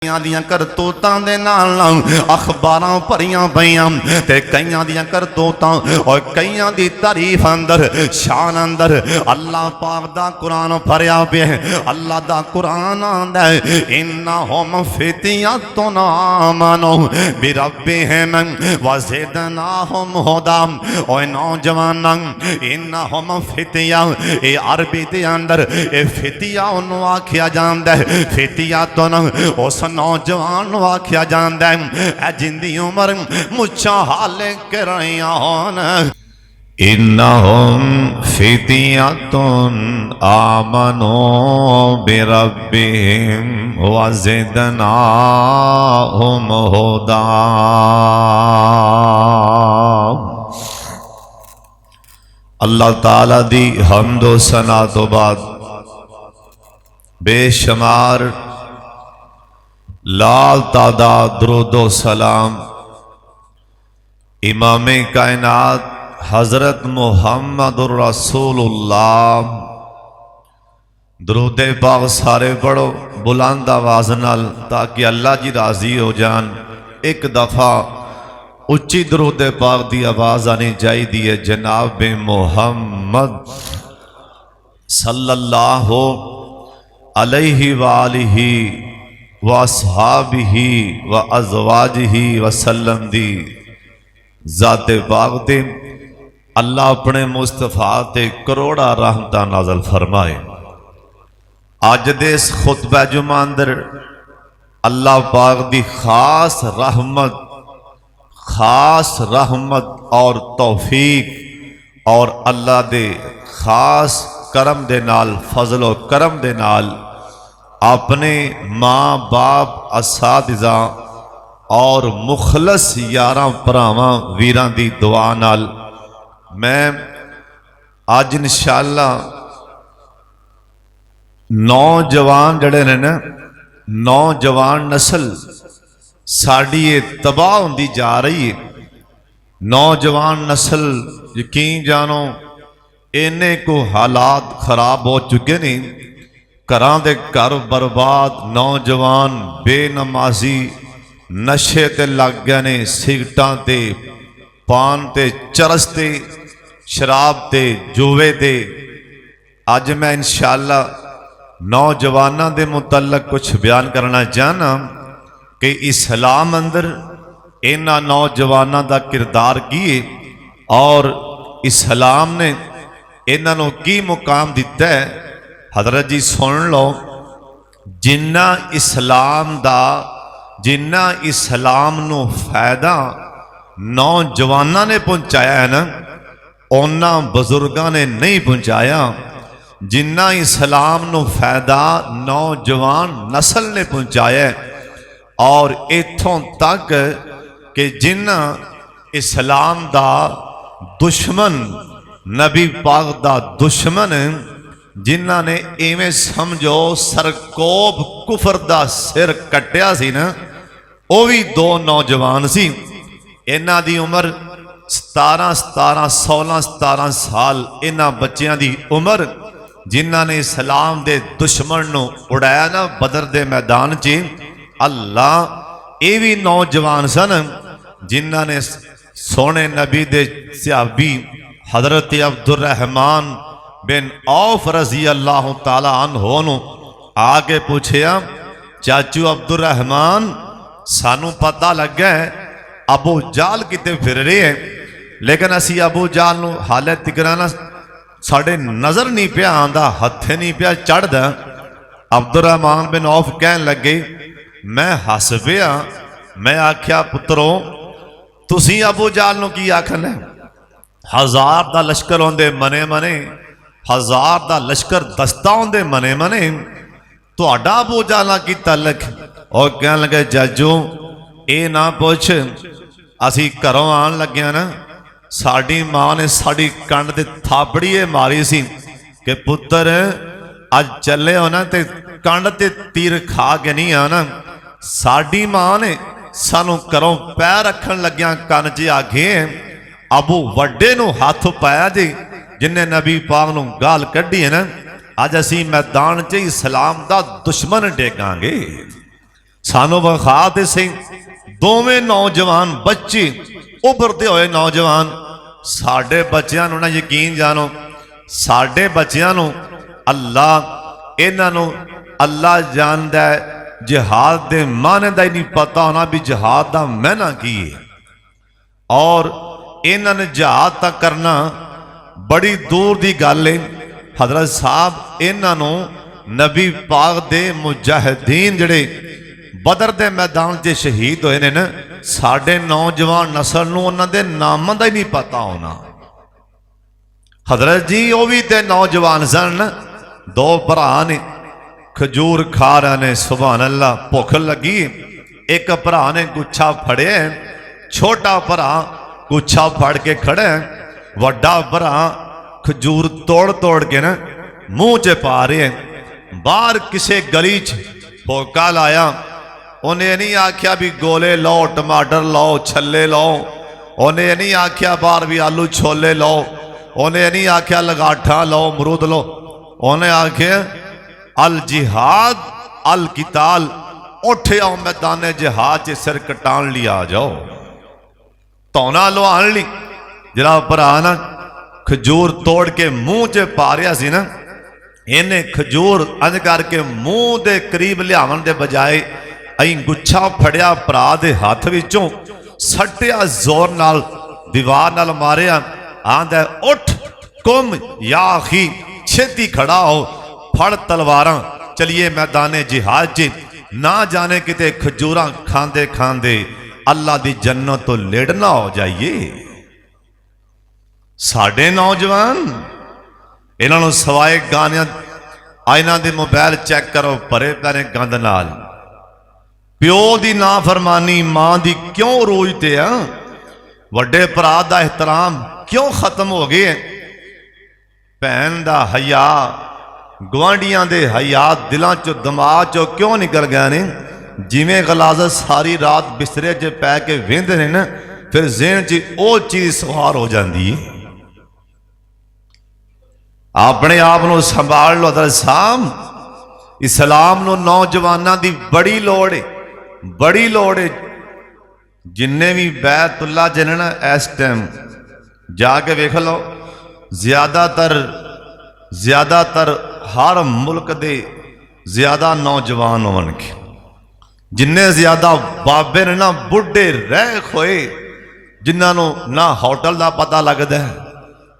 दियां करतूतां दे नाल अखबारां भरियां पईयां ते कईयां दियां करतूतां और कईयां दी तारीफ अंदर शान अंदर अल्लाह पाक दा कुरान भरिया पिया है। अल्लाह दा कुरान आंदा है इन्नहुम फितयतुन आमनू बिरब्बिहिम वज़िदनाहुम हुदा। ओए नौजवानां इन्नहुम फितया ए अरबी दे अंदर ए फितया ओनू आखिया जांदा है। फितयतुन उस नौजवान आख्या जाता है जिंदी उम्र मुच्छा हाले करइयां होन। इन्नहुम फितयतुन आमनू बिरब्बिहिम वज़िदनाहुम हुदा। अल्लाह ताला दी हम्द व सना तो बाद बेशुमार लाल तादाद दरूदो सलाम इमामे कायनात हजरत मुहम्मदुर रसूलुल्लाह। दरूदे पाक सारे पढ़ो बुलंद आवाज नाल ताकि अल्लाह जी राजी हो जान। एक दफा उच्ची दरूदे पाक दी आवाज आनी चाहिए। जनाब मुहम्मद सल्लल्लाहु अलैहि वालिही व असहाबिही व अज़वाजिही वसल्लम दी ज़ाते पाक ते अल्लाह अपने मुस्तफा ते करोड़ा रहमतां नाज़िल फरमाए। अज दे इस खुतबा जुमा अंदर अल्लाह पाक दी खास रहमत और तौफीक और अल्लाह दे खास करम दे नाल फजलो करम दे नाल अपने माँ बाप असातिज़ा और मुखलस यारां भरावां वीरां दी दुआ नाल मैं अज इंशाअल्लाह नौजवान जड़े ने ना नौजवान नस्ल साड़ी ये तबाह होंदी जा रही है। नौजवान नस्ल यकीन जानो इन्ने को हालात खराब हो चुके ने। घरां दे घर बर्बाद, नौजवान बेनमाजी नशे ते लग गए ने, सिगरटां ते पान ते चरस ते शराब ते जुए ते। अज मैं इंशाअल्लाह नौजवानों के मुतल्लक कुछ बयान करना चाहना कि इस्लाम अंदर इन्हां नौजवानों का किरदार की है और इस्लाम ने इन्हां नूं की मुकाम दिता है। हजरत जी सुन लो, जिन्ना इस्लाम नूं फायदा नौजवानों ने पहुँचाया है ना, उन्हां बुजुर्गां ने नहीं पहुँचाया। जिन्ना इस्लाम नूं फायदा नौजवान नस्ल ने पहुँचाया और इत्थों तक कि जिन्ना इस्लाम दा दुश्मन नबी पाक दा दुश्मन जिन्हां ने इवें समझो सरकोब कुफर दा सिर कट्टिया सी ना, वो भी दो नौजवान सी। इन्हां दी उम्र 16 साल इन्हां बच्चियां दी उम्र जिन्हां ने इस्लाम दे दुश्मन नूं उड़ाया ना बदर दे मैदान च। अल्लाह ये भी नौजवान सन जिन्हां ने सोने नबी दे सहाबी हजरत अब्दुर रहमान बिन औफ रजी अल्लाह ताला अन्हो नूं आके पूछया, चाचू अब्दुर रहमान सानू पता लगा है अबू जाल किते फिर रहे हैं, लेकिन असी अबू जाल नूं हाले तिकरा ना साढ़े नज़र नहीं पिया आंदा, हथे नहीं पिया चढ़दा। अब्दुर रहमान बिन औफ कहन लगे, मैं हस पिया, मैं आख्या पुत्रो तुसी अबू जाल नूं की आखना, 1000 दा लश्कर होंदे मने मने, 1000 दा लश्कर दस्ता होंदे मने मने, तुहाडा अबू जाल नाल की तलक। और कहन लगे जाजू ये ना पुछ, असी घरों आन लग्या ना साड़ी मां ने साड़ी कंड ते थापड़ी मारी सी कि पुत्र अज चले हो ना ते कंड ते तीर खा के नहीं आना। साड़ी मां ने सानू घरों पैर रखन लग्या कन च आखे अबू वड्डे नू हाथ पाया जी जिन्हें नबी पाक नू गाल कढ़ी है ना, अज असी मैदान च इस्लाम दा दुश्मन टेकांगे। सानू विखा ते सही दोवें नौजवान बच्चे उभरते हुए नौजवान। साडे बच्चियां नूं ना यकीन जानो, साडे बच्चियां नूं अल्लाह इन्हां नूं अल्लाह जानदा है, जिहाद दे माने दा ही नहीं पता होना भी जिहाद दा मैना की है। और इन्हां ने जिहाद तक करना बड़ी दूर दी गल है। हजरत साहब इन्हां नूं नबी पाक दे मुजाहिदीन जिहड़े बदर दे मैदान 'च शहीद होए ने ना, साडे नौजवान नस्ल नूं उन्हां दे नामां दा ही नहीं पता होना। हजरत जी वो भी ते नौजवान सन, दो भरा ने खजूर खा रहे ने, सुभान अल्लाह, भुख लगी। एक भरा ने गुच्छा फड़े, छोटा भरा गुच्छा फड़ के खड़े, वड्डा भरा खजूर तोड़ तोड़ के ना मूँह च पा रहे। बाहर किसी गली च होका लाया, उन्हें नहीं आख्या भी गोले लो, टमाटर लो, छले लो। उन्हें नहीं आख्या बाहर भी आलू छोले लो। उन्हें नहीं आख्या लगाठा लो, अमरूद लो। उन्हें आख्या अल जिहाद अल किताल, उठ आओ मैदान जिहाद च सिर कटान लिया आ जाओ। धौना लुहान ली जरा भरा ना खजूर तोड़ के मूँह च पा रहा सी ना, इन्हें खजूर अंज करके मूँह के करीब लियावन के बजाय अं गुच्छा फड़िया भरा दे हाथ विचों, सट्टिया जोर नाल दीवार नाल मारिया। आंदा उठ कुम या आखी, छेती खड़ा हो, फड़ तलवारां, चलिए मैदाने जिहाद च। ना जाने किते खजूरां खांदे खांदे अल्लाह दी जन्नत तो लेड़ना हो जाइए। साडे नौजवान इन्हां नूं सवाए गानियां इन्हां दे मोबाइल चेक करो, भरे पैने गंद नाल। प्यो दी नाफरमानी मां दी क्यों रोजते आ? वड्डे भरा दा एहतराम क्यों खत्म हो गए? भैन दा हया, गुआंढियां दे हया दिलां चो दिमाग चो क्यों निकल गए ने? जिमें गलाजत सारी रात बिस्तरे च पै के वेंदे ने ना, फिर ज़हन च वो चीज़ सवार हो जाती है। अपने आप को संभाल लो। हज़रत साहब इस्लाम नूं नौजवानों की बड़ी लोड़ है, बड़ी लोड़ है। जिन्ने भी बैतुल्ला जने ना इस टाइम जाके वेख लो, ज्यादातर हर मुल्क दे ज्यादा नौजवान होणगे। जिन्ने ज्यादा बाबे ने ना बुढ़े रह खोए, जिन्होंने ना होटल का पता लगता है,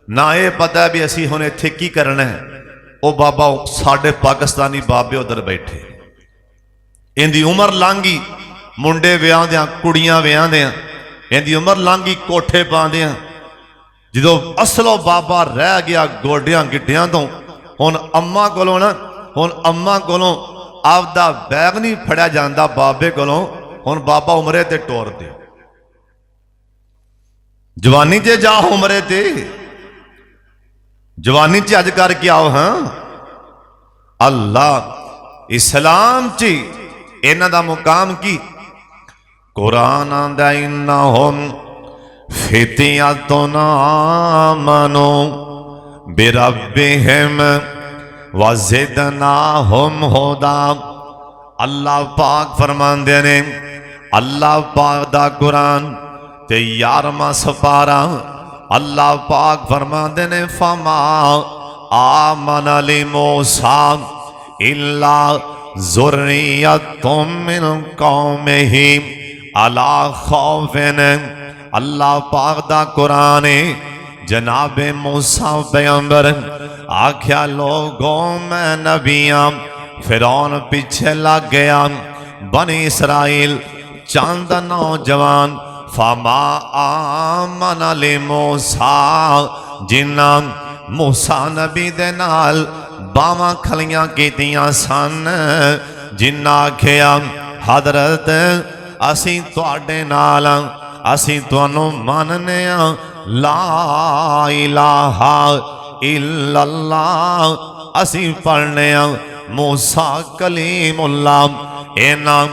ना ये पता है भी असी हुण इत्थे की करना है। वो बाबा साडे पाकिस्तानी बाबे उधर बैठे, इनकी उम्र लांघी मुंडे विआह दियां, कुड़ियां विआह दियां, इनकी उम्र लांघी कोठे पांदियां। जो असलो बाबा रह गया गोडियां गिट्टियां तो, हुण अम्मा कोलों ना, हुण अम्मा कोलों आपदा बैग नहीं फड़िया जाता बाबे कोलों। हुण बाबा उमरे ते टोर दे, जवानी च जाओ, उमरे ते जवानी च अज करके आओ। हाँ अल्लाह इस्लाम च इन्हां दा मुकाम की? कुरान आंदा इन्नहुम फित्यतुन आमनू बिरब्बिहिम वज़िदनाहुम हुदा। अल्लाह पाक फरमांदे ने, अल्लाह पाक दा कुरान ते 11वां सपारा, अल्लाह पाक फरमांदे ने, फमा आमन लि मूसा इल्ला ज़ुर्रियतुम मिन कौमिही अला खौफिन। अल्लाह पाक दा कुरान है, जनाबे मूसा पैगंबर आख्या लोगों मैं नबियां, फिरौन पीछे लग गया, बनी इसराइल चंद नौजवान। फमा आमन ले मूसा, जिन्ना मूसा नबी दे नाल बावां खलियां कीतियां सन, जिन्ना आख्या हजरत असी तुहाडे नाल, असी तुहानू मनने ला इलाहा इल्लल्लाह, असी पढ़ने मूसा कलीमुल्लाह। इन्हां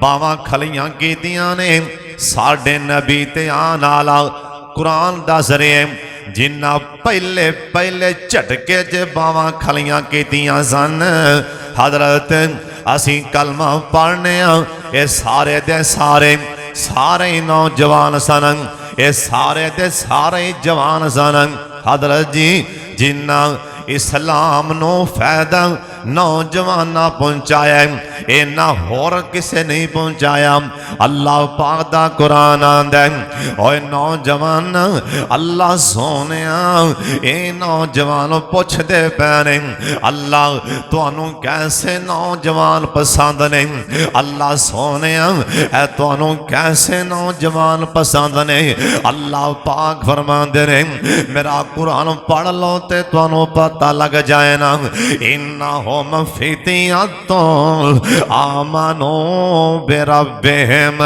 बावां खलियां कीतियां ने साडे नबी ते आने वाला कुरान दस रहे, जिन्ना पहले पहले झटके च बावां खलियां कीतियां सन। हजरत असी कलमा पढ़ने ये सारे दे सारे सारे नौजवान सन, ये सारे दे सारे जवान सन। हजरत जी जिन्ना इस्लाम नो फायदा नौजवाना पहुंचाया इन्ना होर किसे नहीं पहुंचाया। अल्लाह पाक दा कुरान आंदा ओए नौजवान अल्लाह सोने ए नौजवान पुछदे पैने अल्लाह तुहानू कैसे नौजवान पसंद ने। अल्लाह सोने ए तुहानू कैसे नौजवान पसंद ने। अल्लाह पाक फरमांदे ने मेरा कुरान पढ़ लो ते तुहानू पता लग जाए ना। इन्ना होम फितियतुल आमनो बिरब्बिहिम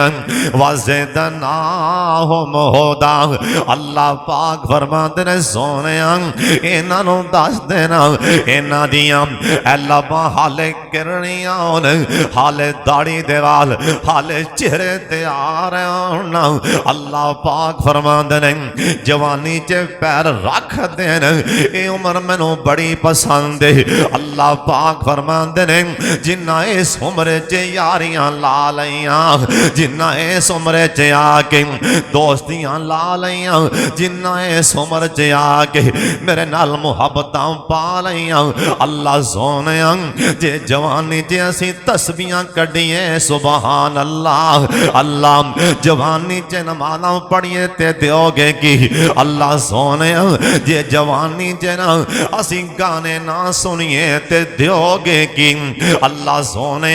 वज़िदनाहुम हुदा। अल्लाह पाक फरमाते ने सोने इन्हां नूं दस देना इन्हां दियां लबां हाले किरनियां होन, हाले दाढ़ी दे वाल हाले चेहरे ते आ रहे होन। अल्लाह पाक फरमाते ने जवानी च पैर रख देन ये उम्र मैनू बड़ी पसंद है। अल्लाह पाक फरमाते ने जिन्ना इस उम्र च यारियां ला लियां, जिन्ना इस उम्र च आके दोस्तियां ला लियां, जिन्ना इस उम्र च आके मेरे नाल मुहब्बतां पा लियां। अल्लाह सोने जे जवानी च असीं तस्बीहां कढीए सुभान अल्लाह। अल्लाह जवानी च नमाज़ां पढ़िए ते दोगे की। अल्लाह सोने जे जवानी च ना असीं गाने ना सुनिए ते दोगे की। अल्लाह सोने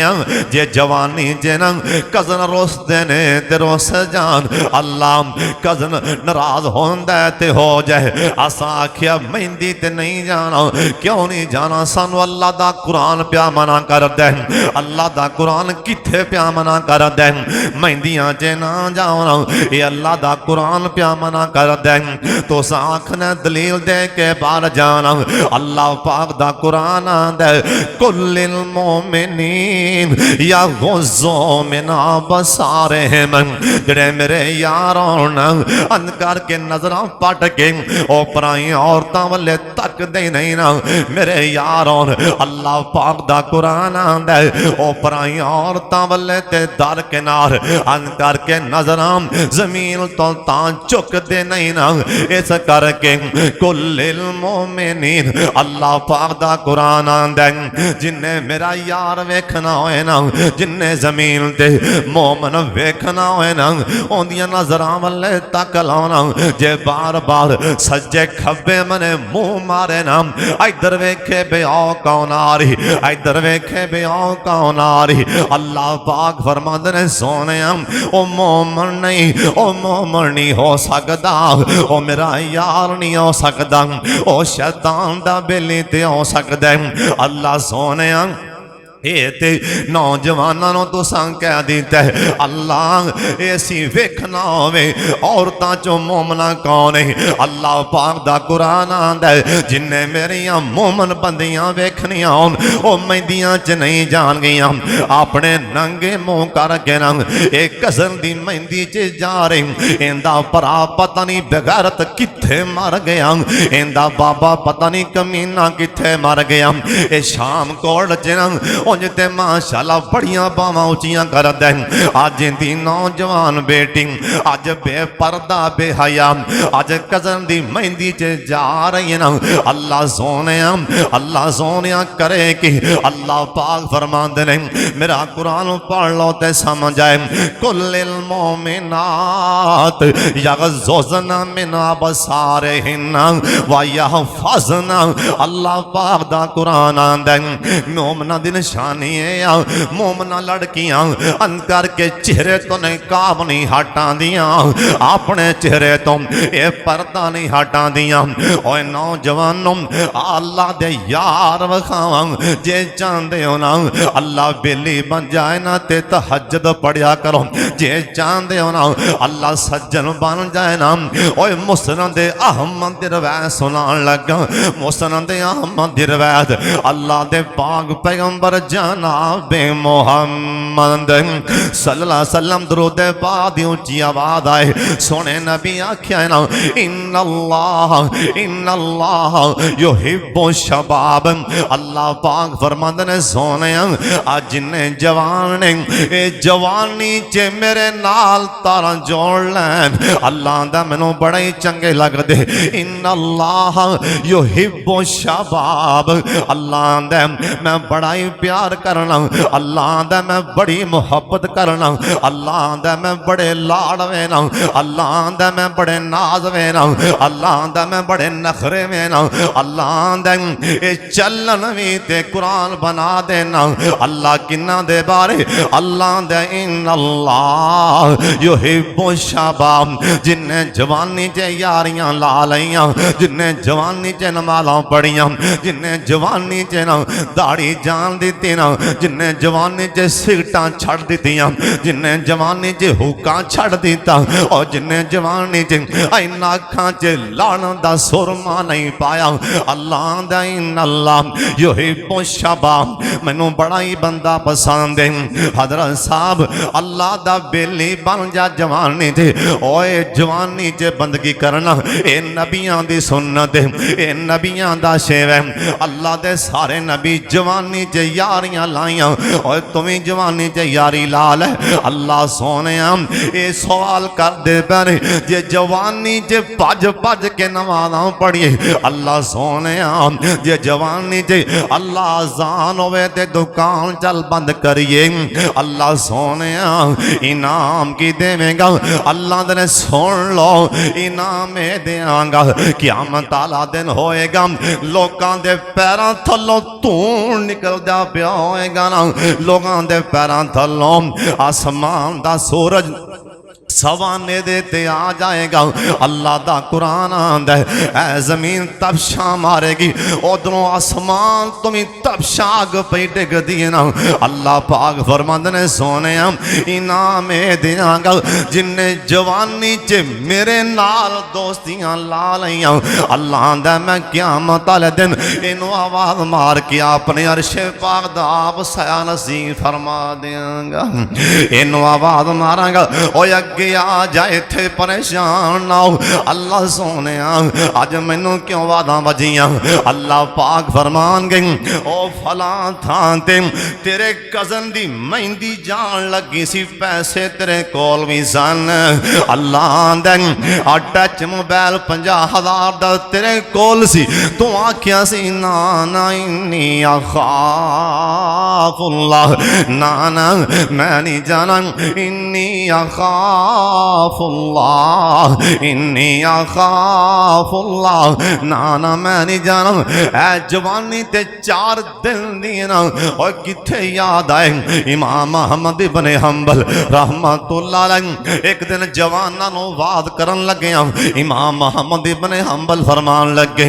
जे जवानी च ना कज़न रोसदे ने ते रोस जान। अल्लाह कज़न नाराज होंदा ते हो जाए। असां आखिया मेहंदी ते नहीं जाना, क्यों नहीं जाना? सानू अल्लाह दा कुरान प्या मना कर दे। अल्लाह दा कुरान किथे प्या मना कर दे मेहंदियां च ना जाना, ये अल्लाह दा कुरान प्या मना कर दे। तो आखना दलील दे के बाहर जाना। अल्लाह पाक दा कुरान आंदा कुल्लिल मोमिनीन या गुज़्ज़ू मिन अबसारिहिम। जेड़े मेरे यार होन अंध करके नजरां पट के ओ पराई औरतां वाले तकदे नहीं ना मेरे यार होन। अल्लाह पाक दा कुरान आंदा ओ पराई औरतां वाले ते दर किनार अंध करके नजरां जमीन तो तां झुकदे नहीं ना। इस करके कुल्लिल मोमिनीन अल्लाह पाक दा कुरान आंदा जिन्ने मेरा यार वेखना होए ना, जिन्ने जमीन ते मोमन वेखना होए ना ओंदियां नजरां वाले तक लाना। जे बार बार सज्जे खब्बे मने मुंह मारे ना इधर वेखे बे आओ कौन आ रही, इधर वेखे बे आओ कौन आ रही। अल्लाह पाक फरमांदे ने सोने ओ मोमन नहीं, ओ मोमन नहीं हो सकदा, ओ मेरा यार नहीं हो सकदा, ओ शैतान दा बेली ते हो सकदा। अल्लाह सोने ये ते नौजवानों नो तुसां कह दिता है अल्लाह ऐसी वेखना होवे औरतां चो मोमना कौन है। अल्लाह पाक दा कुरान आंदा है जिन्ने मेरियां मोमन बंदियां वेखनियां होन ओ मेहंदियां च नहीं जान गईयां। अपने नंगे मुंह करके ना एक कज़न दी मेहंदी च जा रही। इंदा भरा पता नहीं बेगैरत किथे मर गया, इंदा बाबा पता नहीं कमीना किथे मर गया। ए शाम कोट च ना उंज ते माशाल्लाह बड़ियां बावां उचियां कर दे। अज दी नौजवान बेटी अज बेपर्दा बेहया अज कज़न दी मेहंदी च जा रही है ना। अल्लाह सोने करे कि अल्लाह पाक फरमांदे ने मेरा कुरान पढ़ लो ते समझ आए। कुल्लिल मोमिनात यग़ज़ुज़्ना मिन अबसारिहिन्ना व यहफ़ज़्ना। अल्लाह पाक दा कुरान आंदा मोमना दी निशानी है मोमना लड़कियां अंध करके चेहरे तो नहीं काब नहीं हटा दिया, अपने चेहरे तो ये पर्दा नहीं हटा दिया। ओए नौजवानों अल्लाह दे यार वखावा जे चाहते हो ना अल्लाह बेली बन जाए ना ते तहज्जुद पढ़िया करो। जे चाहते हो ना अल्लाह सज्जन बन जाए ना। ओए मुस्नद अहमद रिवायत सुनान लगा। मुस्नद अहमद रिवायत अल्लाह दे पाक पैगंबर जनाबे मोहम्मद सल्लल्लाहु अलैहि वसल्लम दरूद पाक दी ऊंची आवाज आए सोने नबी आख्या ना इन्नल्लाह युहिब्बु शबाब अल्लाह पाक फरमांदे ने सोने आज जिन्ने जवान ने ए जवानी च मेरे नाल तारा जोड़ लैन अल्लाह दा मैनू बड़ा ही चंगे लगदे इन्नल्लाह युहिब्बु शबाब अल्लाह दा मैं बड़ा ही प्यार करना अल्लाह दा मैं बड़ी मुहब्बत करना अल्लाह दा मैं बड़े लाड़ वेना अल्लाह दा मैं बड़े नाज वेना अल्लाह दा मैं बड़े नखरे वेना अल्लाह दा ए चलन भी ते कुरान बना देना अल्लाह किन्ना दे बारे अल्लाह दे इन्नल्लाह युहिब्बु शबाब जिन्ने जवानी च यारियां ला लईयां जिन्ने जवानी च नमाज़ां पढ़ियां जिन्ने जवानी च ना दाढ़ी जान दी ना जिन्ने जवानी च सिगटां छड़ दित्तियां जिन्ने जवानी च हुक्कां छड़ दिता और जिन्ने जवानी च इन्हां अखां च लाण दा सुरमा नहीं पाया अल्लाह दा इन्नल्लाह युहिब्बु शबाब मैनू बड़ा ही बंदा पसंद है हजरत साहब अल्लाह दा बेली बन जा जवानी च ओए जवानी च बंदगी करना ए नबियां दी सुन्नत है ए नबियां दा शेर है अल्लाह दे सारे नबी जवानी च यारियां लाइयां और तुम्हें जवानी च यारी ला ले अल्लाह सोने ये सवाल कर दे पैने जे जवानी च भज भज के नमाज़ां पढ़िए अल्लाह सोने जे जवानी च अल्लाह अज़ान होवे ते दुकान चल बंद करिए अल्लाह सोने इनाम की देवेगा अल्लाह ने सुन लो इनाम देंगा क़यामत वाला दिन होएगा लोगों के पैरों थल्लों धूड़ निकलदा पिया होएगा ना लोगों के पैरों थल्लों आसमान दा सूरज सवाने देते आ जाएगा अल्लाह दा कुरान आंदा है ऐ जमीन तपशा मारेगी उधरों आसमान तुम्हें तपशा अग पे डिगदी है ना अल्लाह पाक फरमांदे ने सोने इनाम देंगा जिन्ने जवानी च मेरे नाल दोस्तियां ला लईयां अल्लाह दा मैं क़यामत वाले दिन इनू आवाज मार के अपने अरशे पाक दा आप सया नसीब फरमा देंगा इनू आवाज मारांगा ओ अगे आ जाए थे परेशान ना हो अल्लाह सोने अज मैनू क्यों वादा बजियां अल्लाह पाक फरमान गई ओ फला थां ते तेरे कजन दी मेहंदी जान लगी सी पैसे तेरे कोल भी सन अल्लाह दे टच मोबाइल 50,000 दा तेरे कोल सी तू आख्या सी ना ना इन्नी अखाफुल्लाह ना ना मैं नहीं जाना इन्नी अखाफुल्लाह इन्नी अखाफुल्लाह ना ना मैं नहीं जाना ऐ जवानी ते 4 दिन दी ना और किथे याद आए इमाम अहमद इब्ने हंबल रहमतुल्लाह अलैह एक दिन जवाना नु वाद करन लगे इमाम अहमद इब्ने हंबल फरमान लगे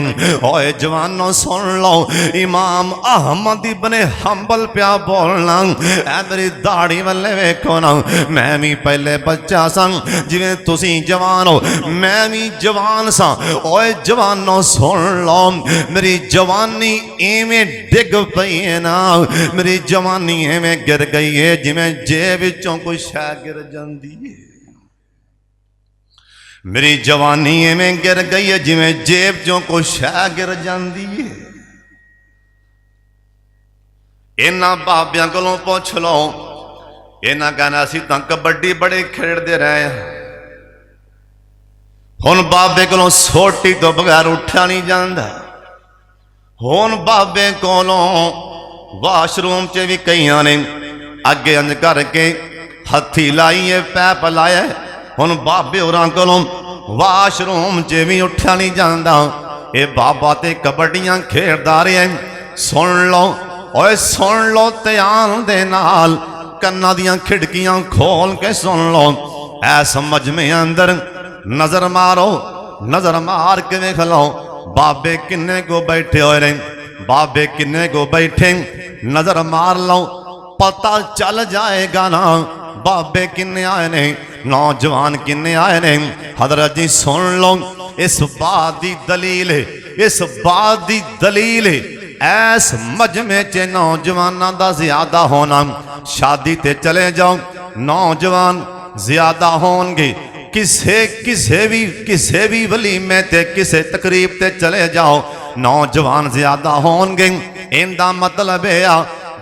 ओए जवानों सुन लो इमाम अहमद इब्ने हंबल पिया बोलना ऐ मेरी दाढ़ी वाले वेखो ना मैं भी पहले बच्चा सन जिवें तुसी जवान हो मैं भी जवान सा ओए जवानों सुन लो मेरी जवानी इवें डिग पई है ना मेरी जवानी इवें गिर गई है जिवें जेब विचों कोई शै गिर जांदी है मेरी जवानी इवें गिर गई है जिवें जेब चों कोई शै गिर जांदी है इन्हां बाबियां कोलों पुछ लो इन्हां कहना असीं तां कबड्डी बड़े खेडदे रहे हुण बाबे कोलों सोटी तो बगैर उठा नहीं जाता हुण बाबे कोलों वाशरूम च भी कई ने अगे अंज करके हथी लाइए पैप लाए हुण बाबे होरां कोलों वाशरूम च भी उठा नहीं जाता ये बाबा ते कबड्डियां खेडदा रहे सुन लो ओए सुन लो ध्यान दे नाल कन्ना दियां खिड़कियां खोल के सुन लो ऐ समझ में अंदर नजर मारो नजर मार के देख लो बाबे किन्ने को बैठे हुए ने बाबे किन्ने को बैठे नजर मार लो पता चल जाएगा ना बाबे किन्ने आए ने नौजवान किन्ने आए ने हजरत जी सुन लो इस बात की दलील है इस बात की दलील है ऐस मजमे च नौजवानों का ज्यादा होना, शादी ते चले जाओ नौजवान ज्यादा होंगे, किसे भी वलीमे ते किसे तकरीब ते चले जाओ नौजवान ज्यादा होंगे। इनका मतलब है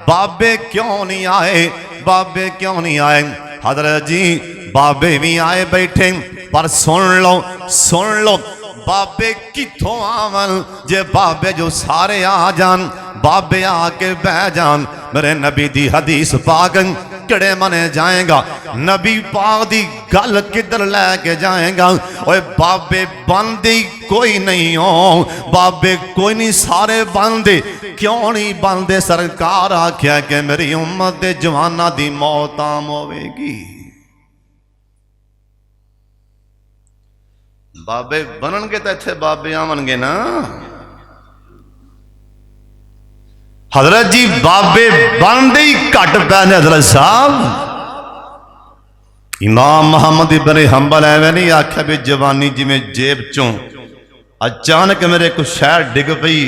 बाबे क्यों नहीं आए, बाबे क्यों नहीं आए? हजरत जी बाबे भी आए बैठे, पर सुन लो बाबे किथों आवन? जे बाबे जो सारे आ जान, बाबे आके बह जान, मेरे नबी दी हदीस पाक किड़े मने जाएगा? नबी पाक दी गल किधर लैके जाएगा? ओए बाबे बनदे कोई नहीं हो, बाबे कोई नहीं, सारे बनदे। क्यों नहीं बनदे? सरकार आख्या कि मेरी उम्मत दे जवाना दी मौत आम होवेगी। बाबे बननगे तो इत्थे बाबे आवणगे ना। हजरत जी बाबे बनते ही घट पै ने। हजरत साहब इमाम मुहम्मद इब्न हंबल एवं नहीं आख्या भी जवानी जिमें जेब चों अचानक मेरे कुछ शहर डिग पई,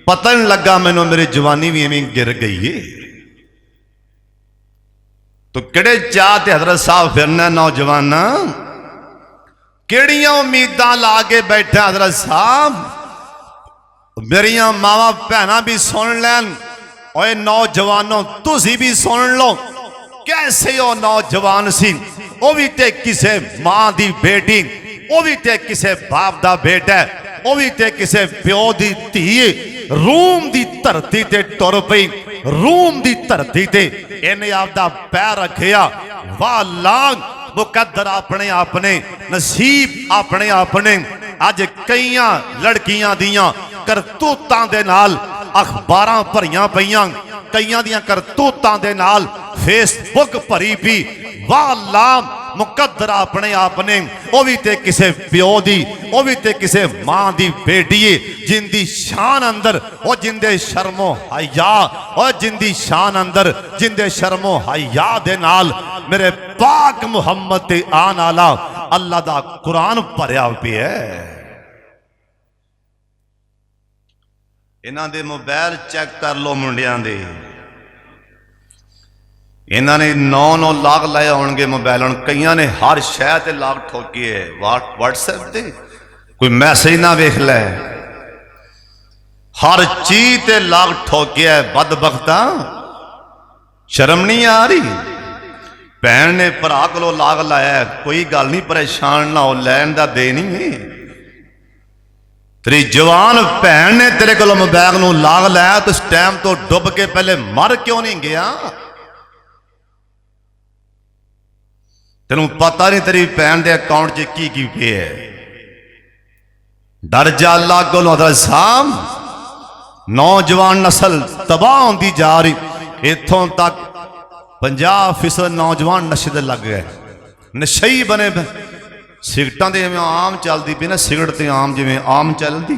पता नहीं लगा मैनू मेरी जवानी भी इवें गिर गई है। तो किहड़े चाह ते हजरत साहब फिरना नौजवान, किहड़ियां उम्मीदां ला के बैठा हजरत साहब? मेरिया मावा भैन भी सुन लैन, और नौजवानों तुसी भी सुन लो। कैसे वो नौजवान सी, वो भी ते किसे मां दी बेटी, वो भी ते किसे बाप दा बेटा, वो भी ते किसे प्यो दी धी, रूम दी धरती ते टुर पई। रूम दी धरती ते इन्हें आपदा पैर रखिया। वाह लाग मुकद्दर अपने अपने, नसीब अपने अपने। अज कई लड़कियां दियां करतूतां दे नाल अखबारां भरियां पईयां, कईयां दियां करतूतां दे नाल फेसबुक भरी पी। वाह लाम मुकद्दर अपने अपने, वो भी ते किसे प्यो दी, वो भी ते किसे मां दी बेटी, जिंदी शान अंदर वो जिंदे शर्मो हया, और जिंदी शान अंदर जिंदे शर्मो हया दे नाल मेरे पाक मुहम्मद ते आन आला अल्लाह दा कुरान भरिया पिया है। इन्हां दे मोबाइल चेक कर लो मुंडियां दे, इन्हां ने 9 लाख लाए होंगे मोबाइल। कईयां ने हर शह ते लाख ठोकी है, व्हाट्सएप ते कोई मैसेज ना वेख लै, हर चीज ते लाख ठोकिया है। बदबख्ता शर्म नहीं आ रही? भैन ने भरा को लाख लाया, कोई गल नहीं, परेशान ना हो, लैन दा दे नहीं। तेरी जवान भैन ने तेरे को मोबाइल नूं लाग लाया, तो इस टाइम तो डुब के पहले मर क्यों नहीं गया? तेनू पता नहीं तेरी भैन के अकाउंट च की पे है। डर जा अल्लाह कोलों। हजरत साहब नौजवान नस्ल तबाह होती जा रही, इथों तक 50% नौजवान नशे दे लग गए, नशई बने। सिगरटां दे आम चलती पई ना, सिगरट ते आम जिवें आम चलती।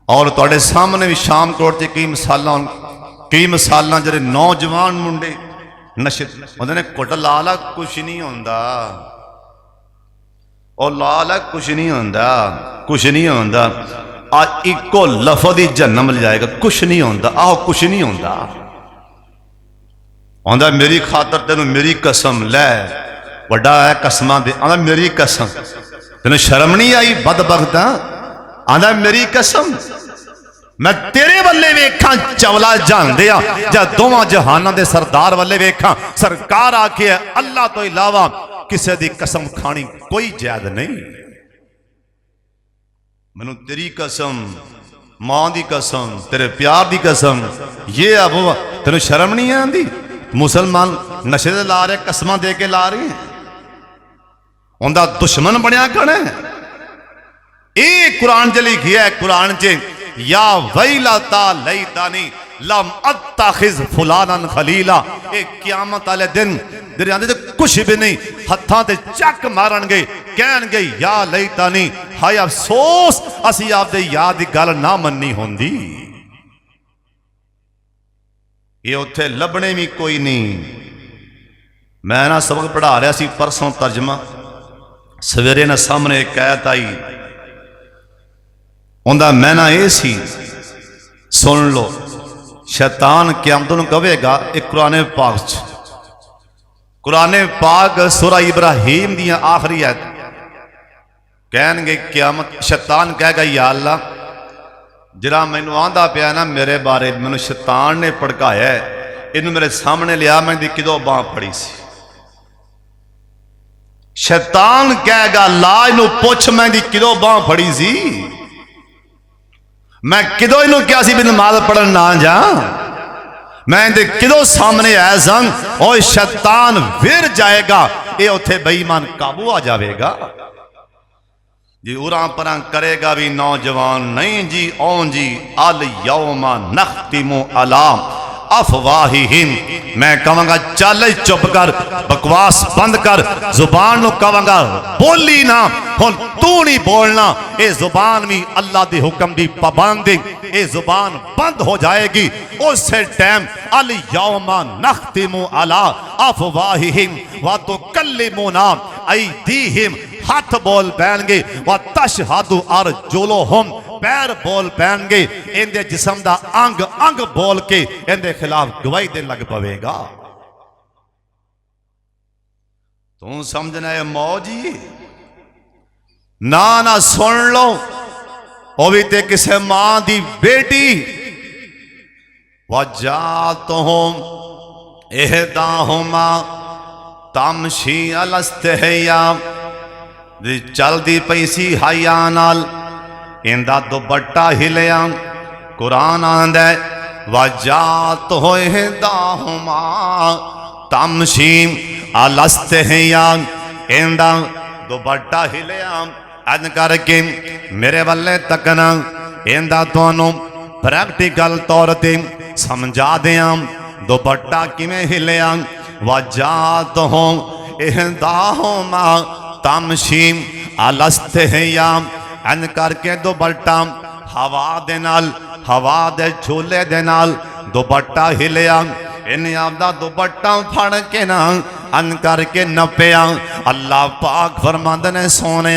और तुहाडे सामने भी शामकोट से कई मिसालां जिहड़े नौजवान मुंडे नशे उन्होंने घुट ला ला, कुछ नहीं होंदा, और ला ला कुछ नहीं होंदा, कुछ नहीं होंदा। आ इको लफज ही जन्म ले जाएगा, कुछ नहीं होंदा। आहो कुछ नहीं होंदा, आंदा मेरी खातर तेनू मेरी कसम लै, वड्डा है कसमां दे, आंदा मेरी कसम, तेनू शर्म नहीं आई बदबख्ता? आंदा मेरी कसम मैं तेरे वाले वेखा चवला जानदे आ, जा दोवां जहानां दे सरदार वाले वेखा। सरकार आके अल्लाह तो इलावा किसी दी कसम खानी कोई जायज नहीं। मैनू तेरी कसम, मां दी कसम, तेरे प्यार दी कसम, ये अब तेन शर्म नहीं आती? मुसलमान नशे दे ला रहे, कसमां दे के ला रहे हैं, उनका दुश्मन बनया कौन है? ये कुरान च लिखिया है, कुरान च या वैलता लैतानी लम अत्तखिज फुलानन खलीला। ये क़यामत वाले दिन दे कुछ भी नहीं, हत्थां ते चक मारनगे, कहणगे या लैतानी, हाय अफसोस असी आपदे याद दी गल ना मन्नी होंदी। ये उत्थे लभने भी कोई नहीं। मैं ना सबक पढ़ा रहा सी परसों तर्जमा, सवेरे ना सामने एक कैत आई, उनका मैना यह सी, सुन लो, शैतान क़यामत नूं कहेगा, एक कुरान पाक च, कुरान पाक सूरा इब्राहीम दी आखिरी आयत, कहणगे क़यामत, शैतान कहेगा या अल्लाह जिहड़ा मैनू आंदा पिया ना मेरे बारे, मैनू शैतान ने भड़काया है, इनू मेरे सामने लिया, मैं इहदी किदों बांह फड़ी सी। शैतान कहेगा ला इनू पुछ मैं इहदी किदों बांह फड़ी सी, मैं किदों इनू क्या सी भी नमाज पढ़न ना जा, मैं इहदे किदों सामने आया सन। और शैतान फिर जाएगा, ये उत्थे बेईमान काबू आ जाएगा जी, उरा परा करेगा भी नौजवान नहीं जी, औं जी अल यौमा नख्तिमु अला अफवाहिहिम, मैं कहूँगा चल चुप कर, बकवास बंद कर, जुबान नु कहूँगा बोली ना, हुण तू नहीं बोलना, ये जुबान भी अल्लाह के हुक्म की पाबंदी, ये जुबान बंद हो जाएगी। उस टाइम अल यौमा नख्तिमु अला अफवाहिहिम व तुकल्लिमुना ऐदीहिम, हाथ बोल पैणगे, व तशहदु अर्जुलुहुम, पैर बोल पैणगे, इनके जिस्म का अंग अंग बोल के इनके खिलाफ गवाही देने लग पवेगा। तू समझना है मौजी ना ना सुन लो, वो भी ते किसे मां दी बेटी, वजातुहुम इहदाहुमा तमशी अलस्तहया, चलदी पई सी हाया नाल, इंदा दुपट्टा हिलिया, कुरान आंदा वजातुहु इहदाहुमा तमशी अलस्तहया, इंदा दुपट्टा हिलिया, अज करके मेरे वाले तकना, इंदा तुहानू प्रैक्टिकल तौर पर समझा दिया, दुपट्टा किवें हिलिया, वजातुहु इहदाहुमा तमशी अलस्तहया, अन करके दुपट्टा हवा दे नाल, हवा दे झोले दे नाल दुपट्टा हिलिया, इन्हें आपदा दुपट्टा फड़ के ना अन करके नपया। अल्लाह पाक फरमांदे ने सोने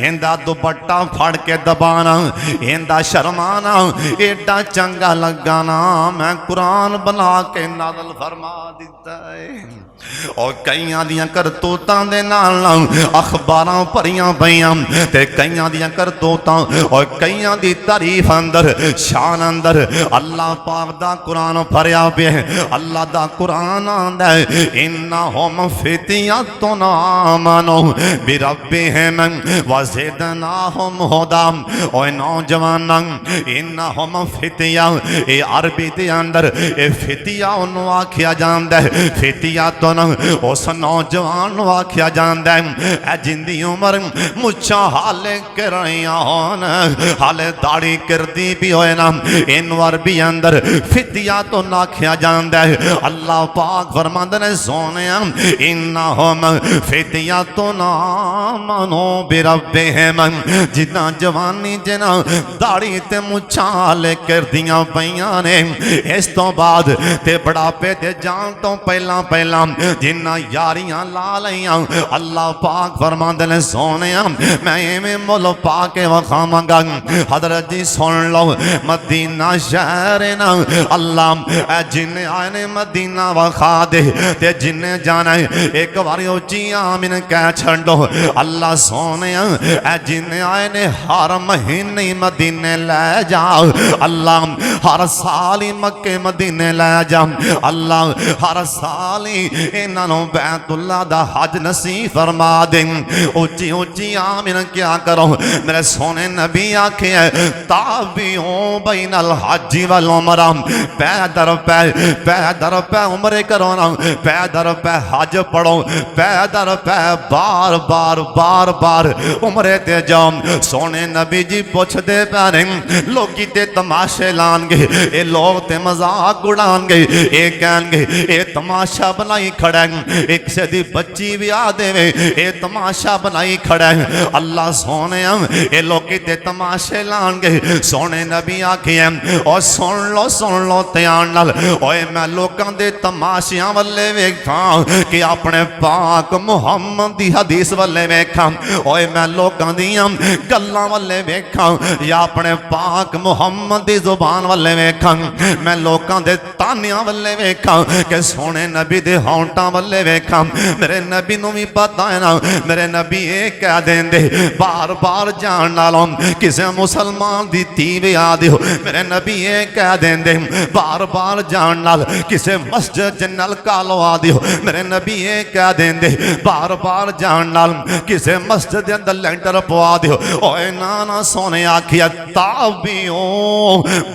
इंदा दुपट्टा फड़ के दबाना, इंदा शर्माना एडा चंगा लगाना, मैं कुरान बना के नाज़िल फरमा दिता है। और कईयां दियां करतूतां दे नाल अखबारां भरियां पईयां, ते कईयां दियां करतूतां और कईयां दी तारीफ अंदर शान अंदर अल्लाह पाक दा कुरान भरिया पिया। अल्लाह दा कुरान आंदा है इन्नहुम फितयतुन आमनू बिरब्बिहिम वज़िदनाहुम हुदा। ओए नौजवानां इन्नहुम फितया, ए अरबी दे अंदर ए फितया उन्हों आखिया जांदा है, फितया तो उस नौजवान आख्या जाता है जिंदी उम्र मुछा हाले करइया होन, हाले दाढ़ी करती भी होए ना, इन अरबी अंदर फितिया तो आख्या जाता है। अल्लाह पाक फरमांदे ने सोने इन्नहुम फितयतुन आमनू बिरब्बिहिम, जिन्ना जवानी जिन्ना दाढ़ी ते मुछा हाले करदियां पईयां ने, इस तो बाद ते बुढ़ापे ते जान तो पहला पहला जिन्ना यारियां ला लिया, अल्लाह पाक फरमांदे ने सोने मैं इवें मुल पा के वखावांगा। हजरत जी सुन लो, मदीना शहर ना, अल्लाह जिन्हें आए ने मदीना वखा दे, ते जिन्हें जाना है एक बार उच्ची आमीन कह छो। अल्लाह सोने जिन्हें आए ने हर महीने मदीने लै जाओ, अल्लाह हर साल ही मक्के मदीने लै जा, अल्लाह हर साल ही इन्हों बैतुल्ला दा हज नसीब फरमा दे। उच्ची उच्ची आमीन क्या करो, मेरे सोने नबी आखे ताबिओ बैनल हज वल उमरा, पैदर पै उमरे करो ना, पैदर पै हज पढ़ो, पैदर पै बार बार बार बार उमरे ते जाओ। सोने नबी जी पुछदे पैने लोगी ते तमाशे लानगे, ये लोग ते मजाक उड़ानगे, ये कहणगे ये तमाशा बनाई खड़ा है, एक से दी बच्ची भी आ देवे ये तमाशा बनाई खड़ा है। अल्लाह सोने ये लोग ते तमाशे लानगे। सोने नबी आखे और सुन लो ध्यान नाल, ओए मैं लोगों दे तमाशियां वल्ले वेखां कि अपने पाक मुहम्मद मुहम्मद दी हदीस वाले वेखां, ओए मैं लोकां दियां गल्लां वाले वेखां या अपने पाक मुहम्मद दी जुबान वाले वेखां, मैं लोकां दे तानियां वाले वेखां कि सोने नबी दे होंटां वाले वेखां। मेरे नबी नूं भी पता है ना, मेरे नबी ये कह देंदे बार बार जान नालों किसे मुसलमान दी धी विआह दिओ। मेरे नबी ये कह देंदे बार बार जान नाल किसे मस्जिद च नलका लवा दिओ। मेरे नबी ये कह देंदे बार बार जान नाल किसे मस्जिद के अंदर लेंटर पवा दिओ। ओए नाना सोने आखिया ताबियो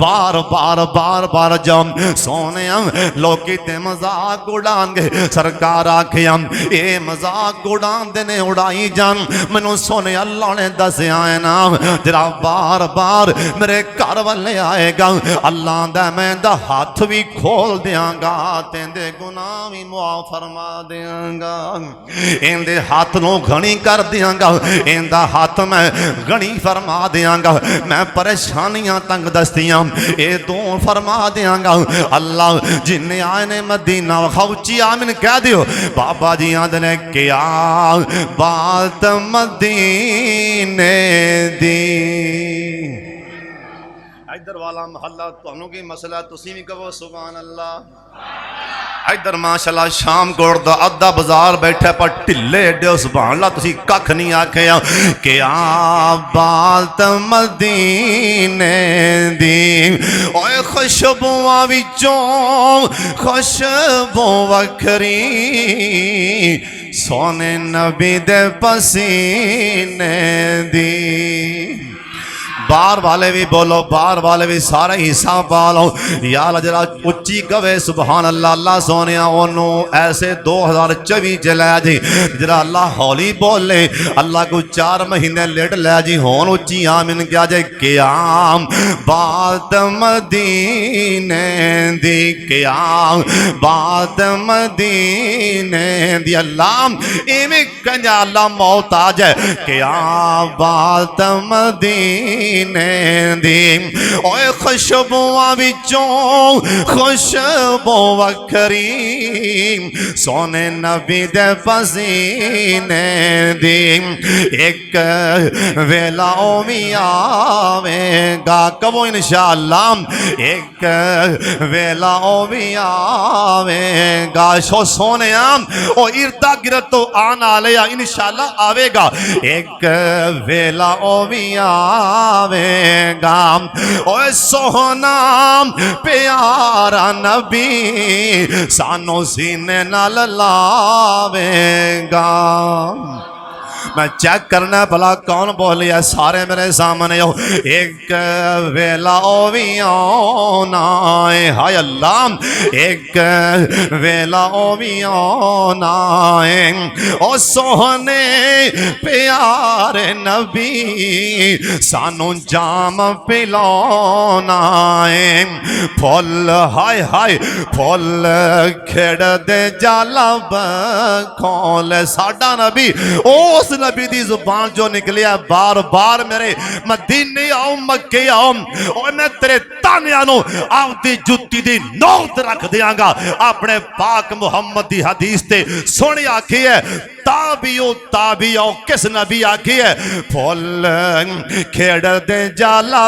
बार बार बार बार जाओ सोने लोकी ते मजाक उड़ाएंगे। सरकार आखिया ये मजाक उड़ाते ने उड़ाई जान, मैनू सोने अल्लाह ने दसिया है ना जरा बार बार मेरे घर वाले आएगा अल्लाह दा मैं दा हाथ भी खोल देंगा, तेंदे गुनाह भी मुआफ फरमा देंगा, इंदे हाथ नू घनी कर देंगा, इंदा हाथ मैं घनी फरमा देंगा, मैं परेशानियां तंग दस्तियां ये दूर फरमा देंगा। अल्लाह जिन्ने आए ने मदीना वखाउची आमीन कह दियो। बाबा जी आंदे ने क्या बात मदीने दी। इधर वाला महल्ला तुहानू की मसला, तुसी भी कहो सुभान अल्लाह। इधर माशाल्लाह शाम कोट दा अद्धा बाजार बैठा पर ढिले एडे सुभान अल्लाह तुसी कख नहीं आखे। क्या बात मदीने दी, ओए खुशबुआं विचों खुशबू वखरी सोने नबी दे पसीने दी। बार वाले भी बोलो, बार वाले भी सारा हिस्सा पा लो यार जरा उच्ची कवे सुभान अल्लाह। अल्लाह सोने ओनू ऐसे 2024 च लै जी जरा अल्लाह हौली बोले, अल्लाह को 4 महीने लेट लै जी होन उच्ची आमीन क्या जे। क्याम बात मदीने दी, क्याम बात मदीने दी। अल्लाह इवें कंजा अल्लाह मोहताज है। क्याम बात मदीने दी, ओए खुशबुआं विचों खुशबू वखरी सोने नबी दे पसीने दी। एक वेला ओ भी आवेगा कबो इंशाअल्लाह, एक वेला ओ भी आवेगा सो सोने ओ इर्दा गिरद तो आना लिया इंशाअल्लाह आवेगा। एक वेला ओ भी आवेगा ओए सोहना प्यारा नबी सानू सीने नाल लावेगा। मैं चेक करना भला कौन बोलिया, सारे मेरे सामने हो। एक वेला ओ भी आना है, हाय अल्लाह एक वेला ओ भी आना है। ओ सोहने प्यारे नबी सानू जाम पिलाना है। फुल हाय हाय फुल खेड़ दे जाला खोल साडा नबी उस नबी दी जुबान जो निकलिया बार बार मेरे मदीने आओ मक्के आओ और मैं तेरे तानिया नु आपदी जुत्ती दी नौत रख दियांगा। अपने पाक मुहम्मद दी हदीस ते सुन आखी है ताबियो किस नबी आखी है। फुल खेड़ दे जाला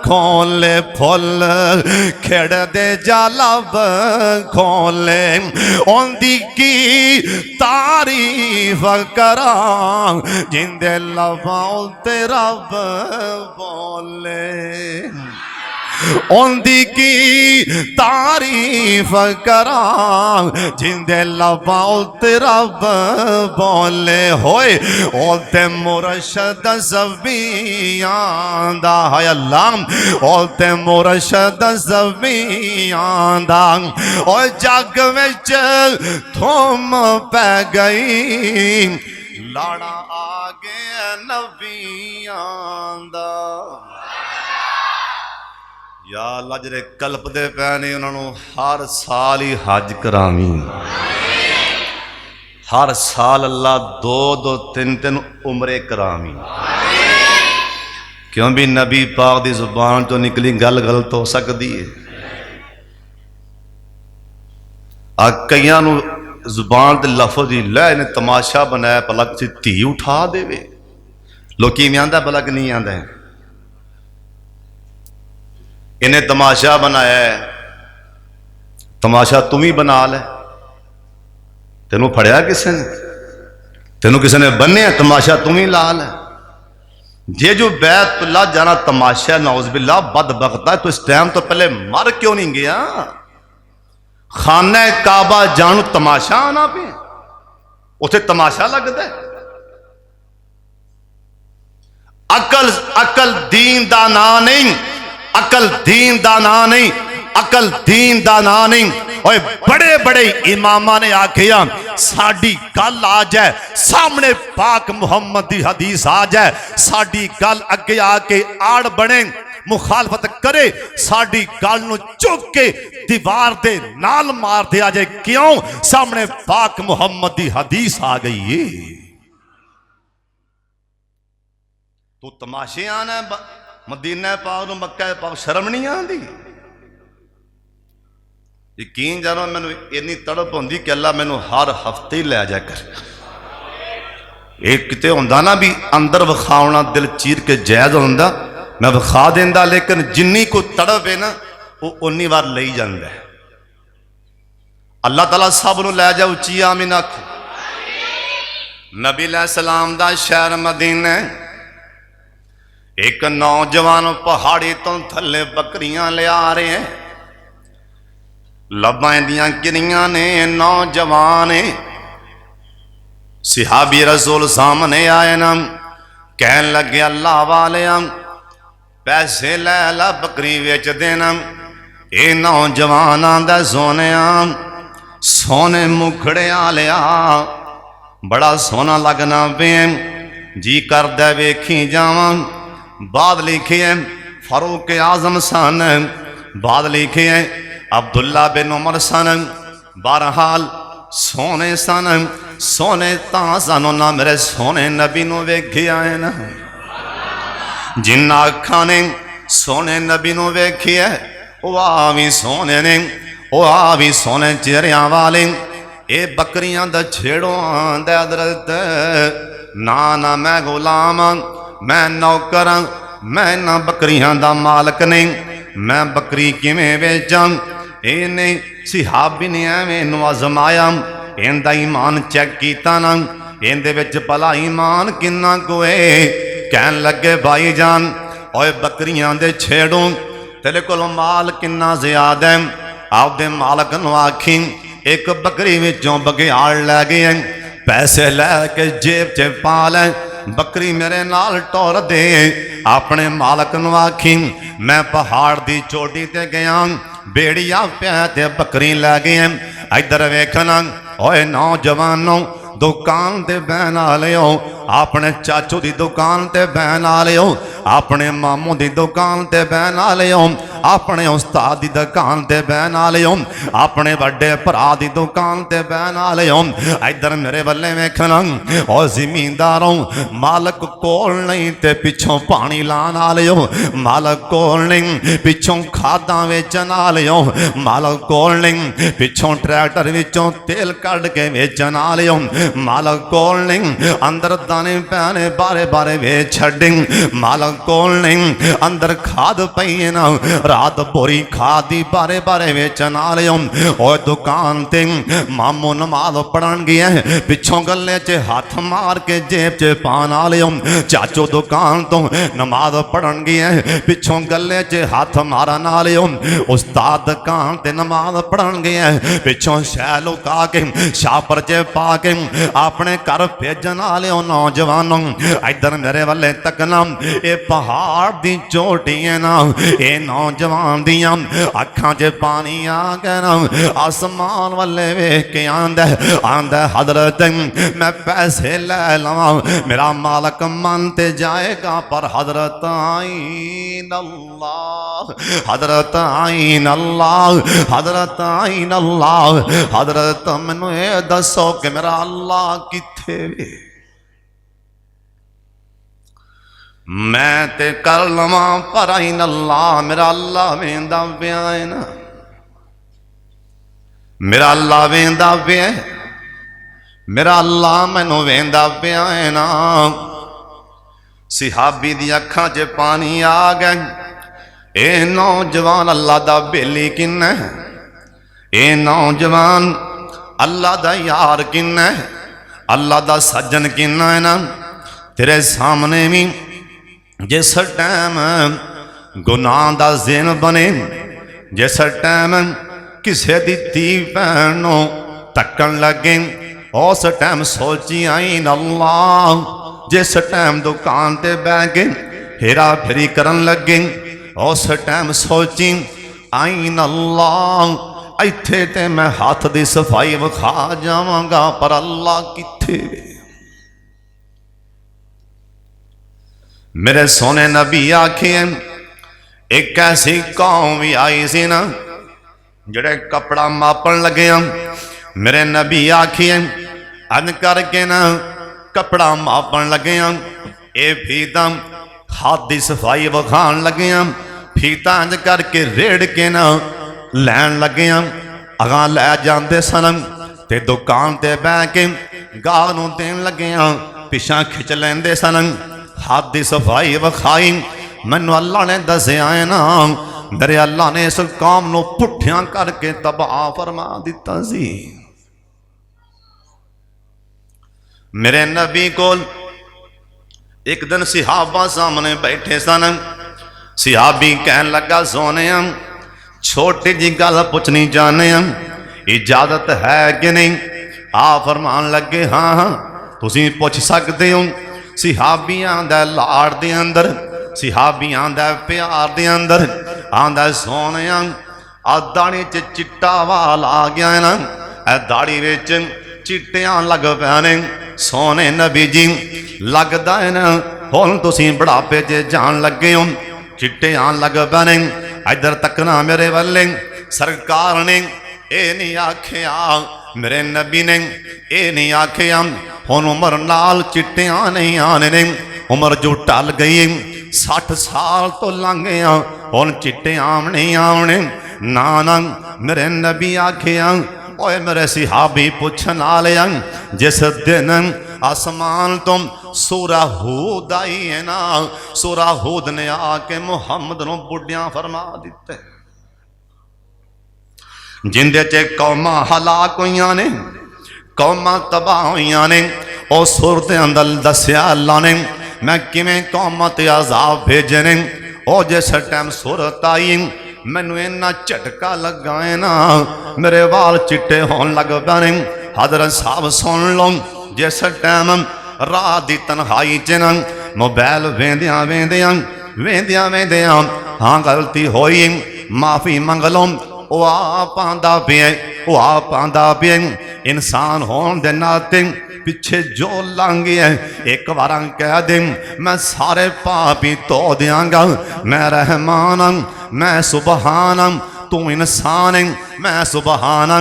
खोले फुल खेड़ दे जाला खोले ओंदी की तारीफ करा जिंदे लबाओ ते रब बोले। ओंदी की तारीफ करा जिंदे लबाओ ते रब बोले। होए ओ ते मुर्शद ज़बियां दा है अल्लाह ओ ते मुर्शद ज़बियां दा ओ जग विच थुम पै गई लाड़ा आ गया नबियां दा। या अल्लाह जिहड़े कल्पदे पै ने उन्होंने हर साल ही हज करावी। हर साल अल्लाह 2-2 3-3 उमरे करावी। क्यों भी नबी पाक दी जुबान तो निकली गल गलत हो सकती है। कईयां नूं जुबान के लफज ही लै इन्हें तमाशा बनाया भला किसी धी उठा देवे लोकी में आंदा भला कि नहीं आंदा इन्हें तमाशा बनाया है तमाशा तुम ही बना ले तेनों फड़िया किसी ने तेनों किसी ने बन्ने तमाशा तुम ही ला ले जे जो बैतुल्लाह जाना तमाशा नौज़बिल्लाह बदबख्ता तो इस टाइम तो पहले मर क्यों नहीं गया खाना काबा जानू तमाशा आना पे उसे तमाशा लगता है अकल अकल दीन दा ना नहीं अकल दीन दा ना नहीं अकल दीन दा ना नहीं ओए बड़े बड़े इमामा ने आखिया साड़ी गल आ जाए सामने पाक मुहम्मद दी हदीस आ जाए साड़ी गल अगे आके आड़ बने मुखालफत करे साड़ी गल नूं चुक के दीवार दे नाल मार दिया जाए क्यों सामने पाक मुहम्मद दी हदीस आ गई है तू तमाशे आना मदीना पाक मक्का पाक शर्म नहीं आती यकीन जानो मैनू इन्नी तड़प होंदी कि अल्लाह मैनू हर हफ्ते ही लै जाया कर एक किते होंदा ना भी अंदर विखावना दिल चीर के जायज होंदा मैं विखा देंदा लेकिन जिन्नी को तड़प है ना वो उन्नी बार ले जाता है अल्लाह ताला सब नूं लै जा उच्ची आमीन आखो नबी सलाम दा शहर मदीना एक नौजवान पहाड़ी तो थले बकरियां लिया रहे हैं लब्बां दियां किरियां ने नौजवान सिहाबी रसूल सामने आए ना कहन लगे अल्लाह वाले पैसे लै ला बकरी बेच देना ये नौजवान आंदा सोने सोने मुखड़े लिया बड़ा सोना लगना पे जी करदा वेखी जावां बाद लिखे फारूक आजम सन बाद लिखे अब्दुल्ला बिन उमर सन बहरहाल सोने सन सोने ता सानू ना मेरे सोने नबी नूं वेखिया है ना जिन्ना अखां ने सोने नबी नूं वेखिया वो आ भी सोने ने वो आ भी सोने चेहरिया वाले ये बकरियां दा छेड़ो आंदा हज़रत ना ना मैं गुलाम मैं नौकर मैं ना बकरियां दा मालक नहीं मैं बकरी किवें बेचां इन्हें सिहाबी ने एवें आजमाया इनका ईमान चेक किया ना इहदे विच भला ईमान किन्ना कोए कहन लगे भाई जान ओए बकरियां दे छेड़ो तेरे को माल किन्ना ज्यादा है आपदे मालक नूं आखी एक बकरी विचों बघियाड़ लै गए पैसे लैके जेब च पा लै बकरी मेरे नाल टोर दे अपने मालक नूं आखी मैं पहाड़ की चोटी ते गया बेड़िया पिया ते बकरी लै गए इधर वेखना ओए नौजवानों दुकान ते बहन लियो अपने चाचू की दुकान ते बहन लियो अपने मामू की दुकान ते बहन लियो अपने उस्ताद की दुकान ते बहन लियो अपने बड़े भरा की दुकान ते बहन लियो इधर मेरे बल्ले वेखना और जिमींदारों मालक कोल नहीं ते पिछों पानी लान लियो मालक कोल नहीं पिछों खादा वेचन लियो मालक कोल नहीं पिछों ट्रैक्टर विचों तेल कढ़ के वेचन लियो मालक कोल नहीं अंदर दाने पैने बारे बारे वे छड़े मालक कोल नहीं अंदर खाद पई ना रात बोरी खादी बारे बारे वेचन लियो और दुकान ते मामू नमाज पढ़न गया पिछों गले च हाथ मार के जेब च पान लियो चाचो दुकान तो नमाज पढ़न गया पिछों गले च हाथ मारन लियो उस्ताद दुकान ते नमाज पढ़न गया पिछों शह लुका के छापर च पा के अपने घर भेजन लियो नौजवानों इधर मेरे वाले तकना ये पहाड़ दी चोटी है ना ये नौजवान दियां अखां च पानी आ गया ना आसमान वाले वेख के आंदा आंदा हजरत मैं पैसे ले लवां मेरा मालक मन ते जाएगा पर हजरत आईन अल्लाह हजरत आईन अल्लाह हजरत आईन अल्लाह हजरत मैनू ये दसो कि मेरा अल्लाह किथे वे मैं ते कर लवां पर आईन अल्लाह मेरा अल्लाह वेंदा पिया है ना मेरा अल्लाह वेंदा पिया मेरा अल्लाह मैनू वेंदा पिया है ना। सिहाबी दी अखां च पानी आ गया। ए नौजवान अल्लाह दा बेली किन्ना है, ए नौजवान अल्लाह दा यार किन्ना है, अल्लाह दा सज्जन किन्ना है ना। तेरे सामने भी जिस टाइम गुनाह दा ज़िन बने, जिस टाइम किसे दी धी भैन नूं तक्कन लगे, उस टाइम सोची आई अल्लाह। जिस टाइम दुकान ते बह के हेरा फेरी करन लगे, उस टाइम सोची आई अल्लाह इत्थे ते मैं हाथ दी सफाई विखा जावांगा, पर अल्लाह कित्थे। मेरे सोने नबी आखे एक ऐसी कौम भी आई सी ना जड़े कपड़ा मापन लगे। मेरे नबी आखिए अन करके ना कपड़ा मापन लगे, ये फीता हाथ की सफाई विखान लगे, फीता अंज करके रेड़ के ना लैन लगे। अगां लै जाते सन ते दुकान ते बह के गाह नूं देन लगे, पिछा खिच लेंदे सन। हाथ की सफाई विखाई। मैनू अल्लाह ने दसिया है ना, मेरे अल्लाह ने इस कौम नूं पुठियां करके तबाह फरमा दिता सी। मेरे नबी कोल एक दिन सिहाबा सामने बैठे सन। सिहाबी कहन लगा सोने छोटी जी गल पुछनी चाहने, इजाजत है कि नहीं। आ फरमान लगे हाँ हाँ तुसीं पुछ सकते हो। सिहाबियां दा लाड़ दे अंदर, सिहाबियां दा प्यार दे अंदर आंदा सोने आ दाढ़ी च चिट्टा वाल आ गया है ना, ए दाढ़ी विच चिट्टियां लग पैने। सोने नबी जी लगदा है ना हुण तुसीं बुढ़ापे च जान लगे हो, चिट्टियां लग पैने। इधर तकना मेरे वाले। सरकार ने ये नहीं आखिया, मेरे नबी ने ये नहीं आखिया हुण उम्र नाल चिट्टियां नहीं आने ने। उम्र जो टल गई 60 साल तो लंघ गया, हुण चिट्टे आमने आमने ना ना। मेरे नबी आखिया ओए मेरे सिहाबी पुछन आले, जिस दिन आसमान तो सूरा हूद आई है ना, सूरा हूद ने आके मुहम्मद नूं बुढ़ियां फरमा दिते, जिंदे च कौमां हलाक होइयां ने, कौमां तबाह होइयां ने। और सुर दे अंदर दसिया अल्लाह ने मैं किवें कौमां ते अज़ाब भेजने। और जिस टाइम सूरत आई मैनू इन्ना झटका लगा है ना, मेरे वाल चिट्टे होन लग पैने। हज़रत साहब सुन लो, जिस टाइम रात की तन्हाई च ना मोबाइल वेंदियां वेंदियां वेंदियां वेंदियां हाँ गलती होई माफ़ी मंग लो, वो आप आंदा पे, वो आप आंदा पे। इंसान होने दे नाते पिछे जो लंघ है एक बार कह दे मैं सारे पाप ही धो देंगा। मैं रहमान, मैं सुबहान, तू इंसान है, मैं सुबहान।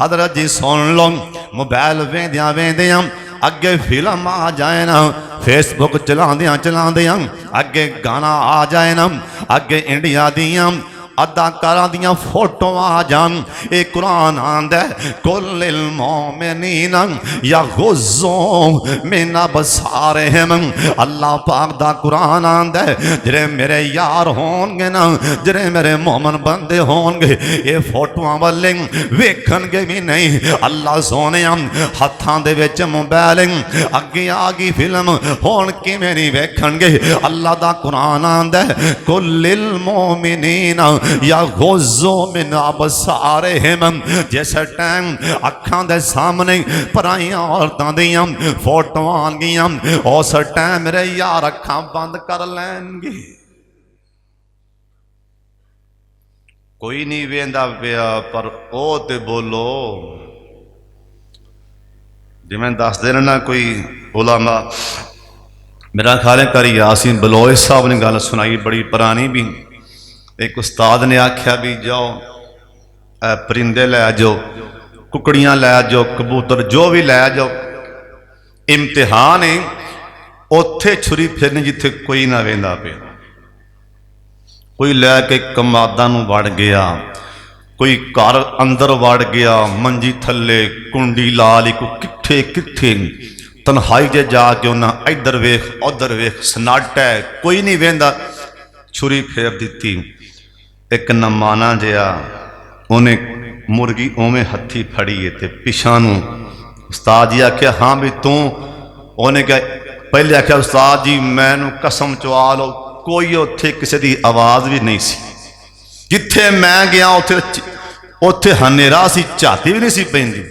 हज़रत जी सुन लो, मोबाइल वेंदियां वेंदियां अगे फिल्म आ जाए ना, फेसबुक चलांदियां चलांदियां अगे गाना आ जाए ना, अगे इंडिया दियां अदाकारां दियां फोटो आ जान। ये कुरान आंदा कुल्लिल मोमिनीना यग़ुज़्ज़ू मिन अबसारिहिम। अल्लाह पाक दा कुरान आंदा जेड़े मेरे यार होणगे ना, जेड़े मेरे मोमन बंदे होणगे, ये फोटोआं वाले वेखणगे भी नहीं। अल्लाह सोने हत्थां दे विच मोबाइल अगे आ गई फिल्म, हुण किवें नहीं वेखणगे। अल्लाह दा कुरान आंदा कुल्लिल मोमिनीना यग़ुज़्ज़ू मिन अबसारिहिम। जिस टाइम अखां दे सामने पराइयां औरतां दियां फोटो आनगियां, उस टाइम मेरे यार अखां बंद कर लैणगे। कोई नहीं वेंदा पिया, पर ओ ते बोलो जिवें दसदे ने ना कोई उलमा। मेरा ख्याल है करी यासीन बलोच साहब ने गल सुनाई बड़ी पुरानी भी। एक उस्ताद ने आख्या भी जाओ परिंदे लै जाओ, कुकड़ियां लै जाओ, कबूतर जो भी लै जाओ, इम्तिहान है उत्थे छुरी फिरनी जिथे कोई ना वेंदा पिया। कोई लैके कमादा नूं वड़ गया, कोई घर अंदर वड़ गया मंजी थले कुंडी ला ली, को किथे किथे तन्हाई जे जाके उन्हें इधर वेख उधर वेख, सन्नाटा है, कोई नहीं वेंदा, छुरी फेर दी। एक नमाना जिहा उन्हें मुर्गी उवें हथी फड़ी है ते पिछा नूं उस्ताद जी आख्या हाँ भी तू, उन्हें क्या पहले आख्या उस्ताद जी मैनू कसम चवा लो कोई उत्थे किसी की आवाज़ भी नहीं सी, जिथे मैं गया उत्थे हनेरा सी, झाती भी नहीं सी पैंदी।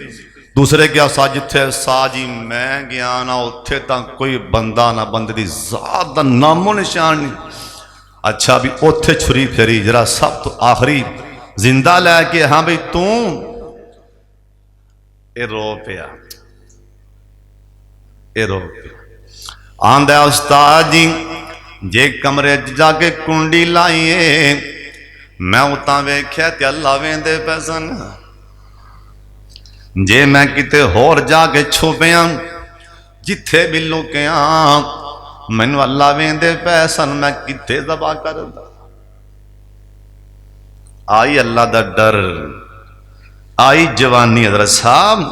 दूसरे क्या उस्ताद जिथे उस्ताद जी मैं गया ना उत्थे तां कोई बंदा ना बंदे की ज़ात दा नामो निशान नहीं। अच्छा भी उत्थे छुरी फेरी जरा सब तो आखिरी जिंदा लैके, हाँ भाई तू, ये रो पिया, ये रो पिया। आंदा उस्ताद जी जे कमरे जाके कुंडी लाइए मैं उतां वेख्या ते अल्लाह वेंदे पे सन, जे मैं किते होर जाके छुपया जिथे भी लुकिया मैनू अल्लाह वेंदे पे सन, मैं किथे दबा कर आई अल्लाह दा डर, आई जवानी। हज़रत साहब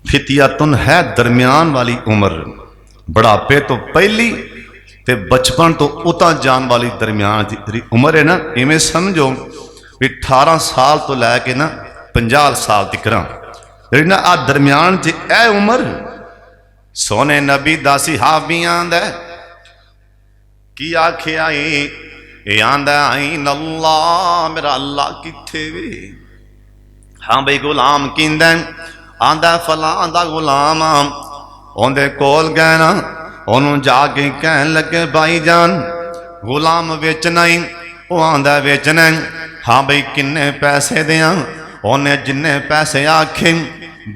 फितियातुन है दरम्यान वाली उम्र, बुढ़ापे तो पहली ते बचपन तो उता जान वाली दरम्यान की उम्र है ना। इवें समझो भी 18 साल तो लैके ना 50 साल तक जी ना आ दरम्यान च ए उम्र। सोने नबी दा सहाबी आंदा की आखे आई आंदा आई अल्लाह, मेरा अल्लाह किथे वे। हाँ भाई गुलाम किंदा आंदा फलां दा गुलाम उहदे कोल गए ना, उन्होंने जाके कहन लगे भाई जान गुलाम बेचना ही, वो आंदा बेचना। हाँ भाई किन्ने पैसे दें, उन्हें जिन्ने पैसे आखे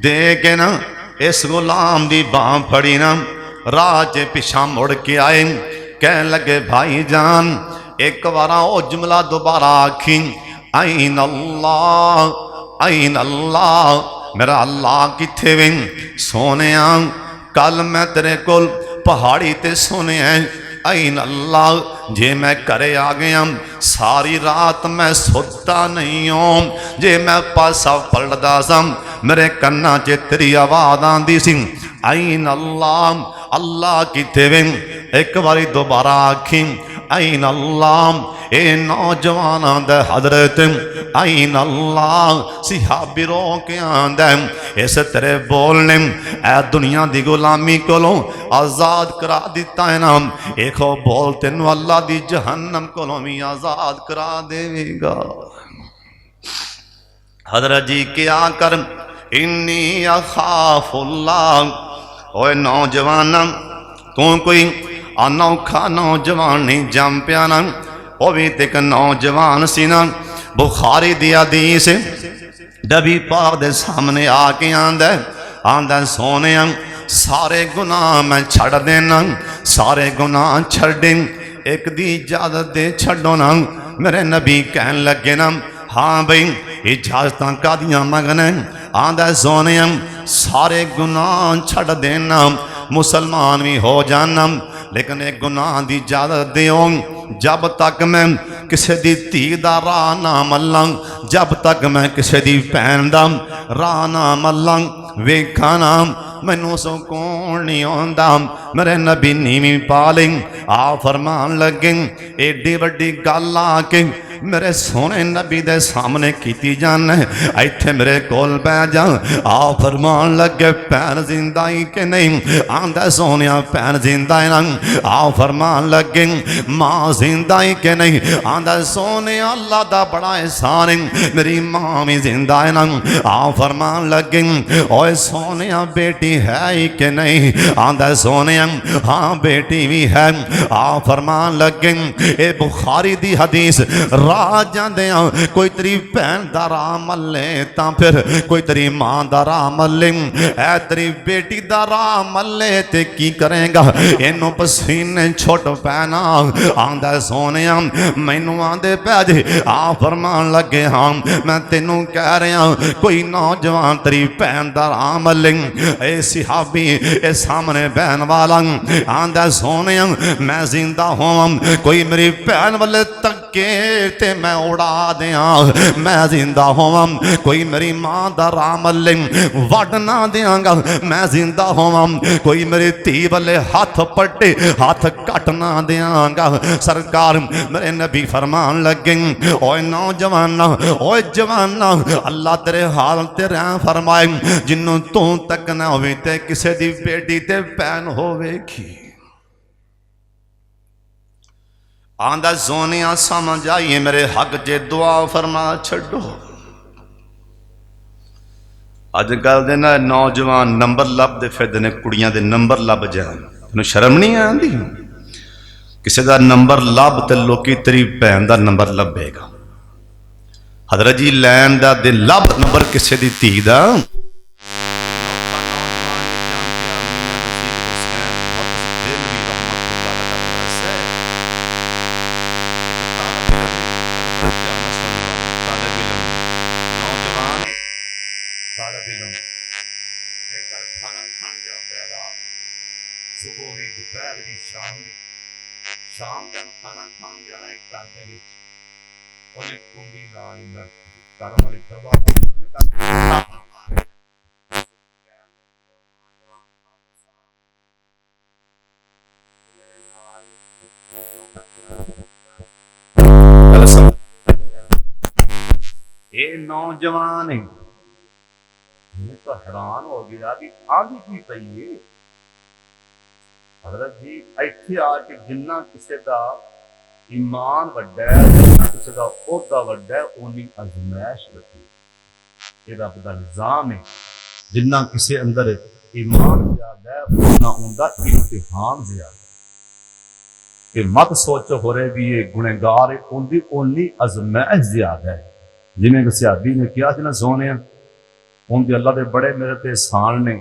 दे के ना इस गुलाम की बांह फड़ी ना राह च पिछा मुड़ के आए, कहन लगे भाई जान एक बार ओ जुमला दोबारा आखी, आइन अल्लाह आइन अल्लाह, मेरा अल्लाह किथे वे। सोने कल मैं तेरे कोल पहाड़ी ते सुने आइन अल्लाह, जे मैं घरे आ गया सारी रात मैं सोता नहीं हूँ, जे मैं पासा पलटदा सा मेरे कन्ना च तेरी आवाज़ आंदी सी आइन अल्लाह, अल्लाह किथे वे। एक बारी दोबारा आखी आइन अल्लाह, ए नौजवान दा हजरत आइन अल्लाह, सिहाबी रो के आंदा इस तेरे बोलने ए दुनिया दी गुलामी कोलों आजाद करा दिता है ना, एक बोल तेनू अल्लाह दी जहन्नम कोलों भी आजाद करा देगा। हजरत जी क्या कर इन्नी अखाफुल्लाह, ओए नौजवान तू कोई अनोखा नौजवान नहीं जम पिया ना, वह भी एक नौजवान सी ना। बुखारी दी हदीस नबी पाक दे सामने आके आंदा आंदा सोने सारे गुनाह मैं छड़ देना, सारे गुनाह छड़ एक दी इजाजत दे छड़ो ना। मेरे नबी कहन लगे ना हाँ भाई इजाजत कादियां मंगने, आंदा सोने सारे गुनाह छड़ देना मुसलमान भी हो जाना, लेकिन एक गुनाह की इजाजत दियो जब तक मैं किसी की धी का राह ना मल्ला, जब तक मैं किसी की भैन का राह ना मल्ला, वेखा ना मैनू सुकून नहीं आता। मेरे नबी नीवी पा ली आ फरमान लगे एडी वड्डी गल आके मेरे सोने नबी दे सामने कीती जान, इत्थे मेरे कोल पै जा। आ फरमान लगे भैन जिंदा ही कि नहीं, आंदा सोने भैन जिंदा है ना। आ फरमान लगे मां जिंदा ही कि नहीं, आंदा सोने अल्लाह दा बड़ा एहसान है मेरी मां भी जिंदा है ना। आ फरमान लगे ओए सोने बेटी है ही कि नहीं, आंदा सोने हाँ बेटी भी है। आ फरमान लगे ए बुखारी दी हदीस राह जाते कोई तेरी भैन का राह मल्ले तो फिर कोई तेरी मां का राह मल्ले, ऐ तेरी बेटी का राह मल्ले ते की करेगा, इनू पसीने छुट पैना। आंदा सोने मैनू आंदे पै जे। आ फरमान लगे हाँ मैं तेनू कह रहा कोई नौजवान तेरी भैन का राह मल्ले, ए सिहाबी ए सामने बहन वाला आंदा सोने मैं जिंदा होवां कोई मेरी भैन वाले तक लगे ते मैं उड़ा दियां, मैं जिंदा होवां कोई मेरी मां दा राम अल्ले वड ना देंगा, मैं जिंदा होवां कोई मेरी धी वाले हाथ पट्टे हाथ कट ना देंगा। सरकार मेरे नबी फरमान लगे, ओए नौजवाना ओए जवाना, अल्लाह तेरे हाल ते रहम फरमाए, जिन्हों तू तक ना होवे ते किसे दी बेटी ते भैन होवेगी। आंदा सोनिया समझ आइए मेरे हक जे दुआ फरमा छो। अजकल दे ना नौजवान नंबर लभदे फिरदे ने, कुड़ियां दे नंबर लभ जान, तैनूं शर्म नहीं आंदी? किसी का नंबर लभ ते लोकी तेरी भैन का नंबर लभेगा। हजरत जी लैन का दे लभ नंबर किसी की धी का। शाम का खाना खान जाना एक काटे और एक कुंडी लानी ना कारण वाली दवा ये नौजवान है, मैं तो हैरान हो गया कि आगे की पई है। हजरत जी इत्थे आके जिन्ना किसी का ईमान वड्डा है, जिन्ना किसी का ओहदा वड्डा है, उन्नी अजमैश वड्डी। ये रब दा निज़ाम है, जिन्ना किसी अंदर ईमान ज्यादा है उन्ना उनका इम्तिहान ज्यादा है। ये मत सोचो हो रहे भी ये गुनहगार है, उनकी उन्नी अजमैश ज्यादा है। जिन्हें सहाबी ने कहा ना सोने उनके अल्लाह के बड़े मेरे ते एहसान ने।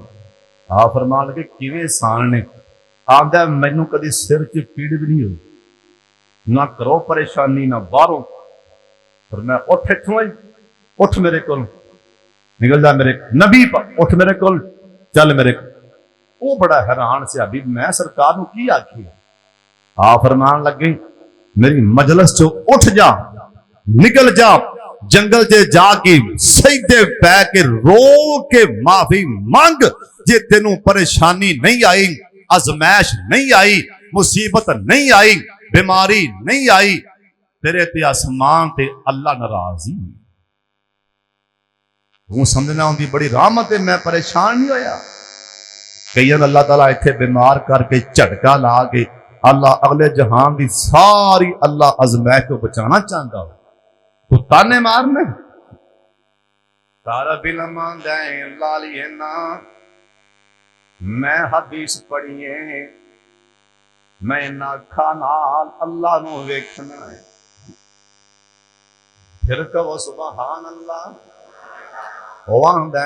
आ फरमान लगे किवें एहसान ने? आंदा मैनू कभी सिर च पीड़ भी नहीं हुई, ना करो परेशानी ना बाहरों, पर मैं उठ इत्थों ही उठ मेरे को निकल जा मेरे नबी उठ मेरे को चल मेरे को। वो बड़ा हैरान से अभी मैं सरकार नूं की आखी। आ फरमान लगे मेरी मजलिस चो उठ जा, निकल जा, जंगल च जाके सजदे पै के रो के माफी मांग। जे तेनू परेशानी नहीं आई, अजमैश नहीं आई, मुसीबत नहीं आई, बीमारी नहीं आई, तेरे ते आसमान ते अल्लाह नाराजी। तू समझना उनकी बड़ी रहमत है, मैं परेशान नहीं होया। कई अल्लाह ताला इत्थे बीमार करके झटका ला के अल्लाह अगले जहान की सारी अल्लाह अजमैश को बचाना चाहता हो, तो ताने मारने तारा बिलमा दे लालिए ना। मैं हदीस पढ़िए, मैं ना खानाल अल्लाह नू वेखना है, फिर कहो सुबहान अल्लाह।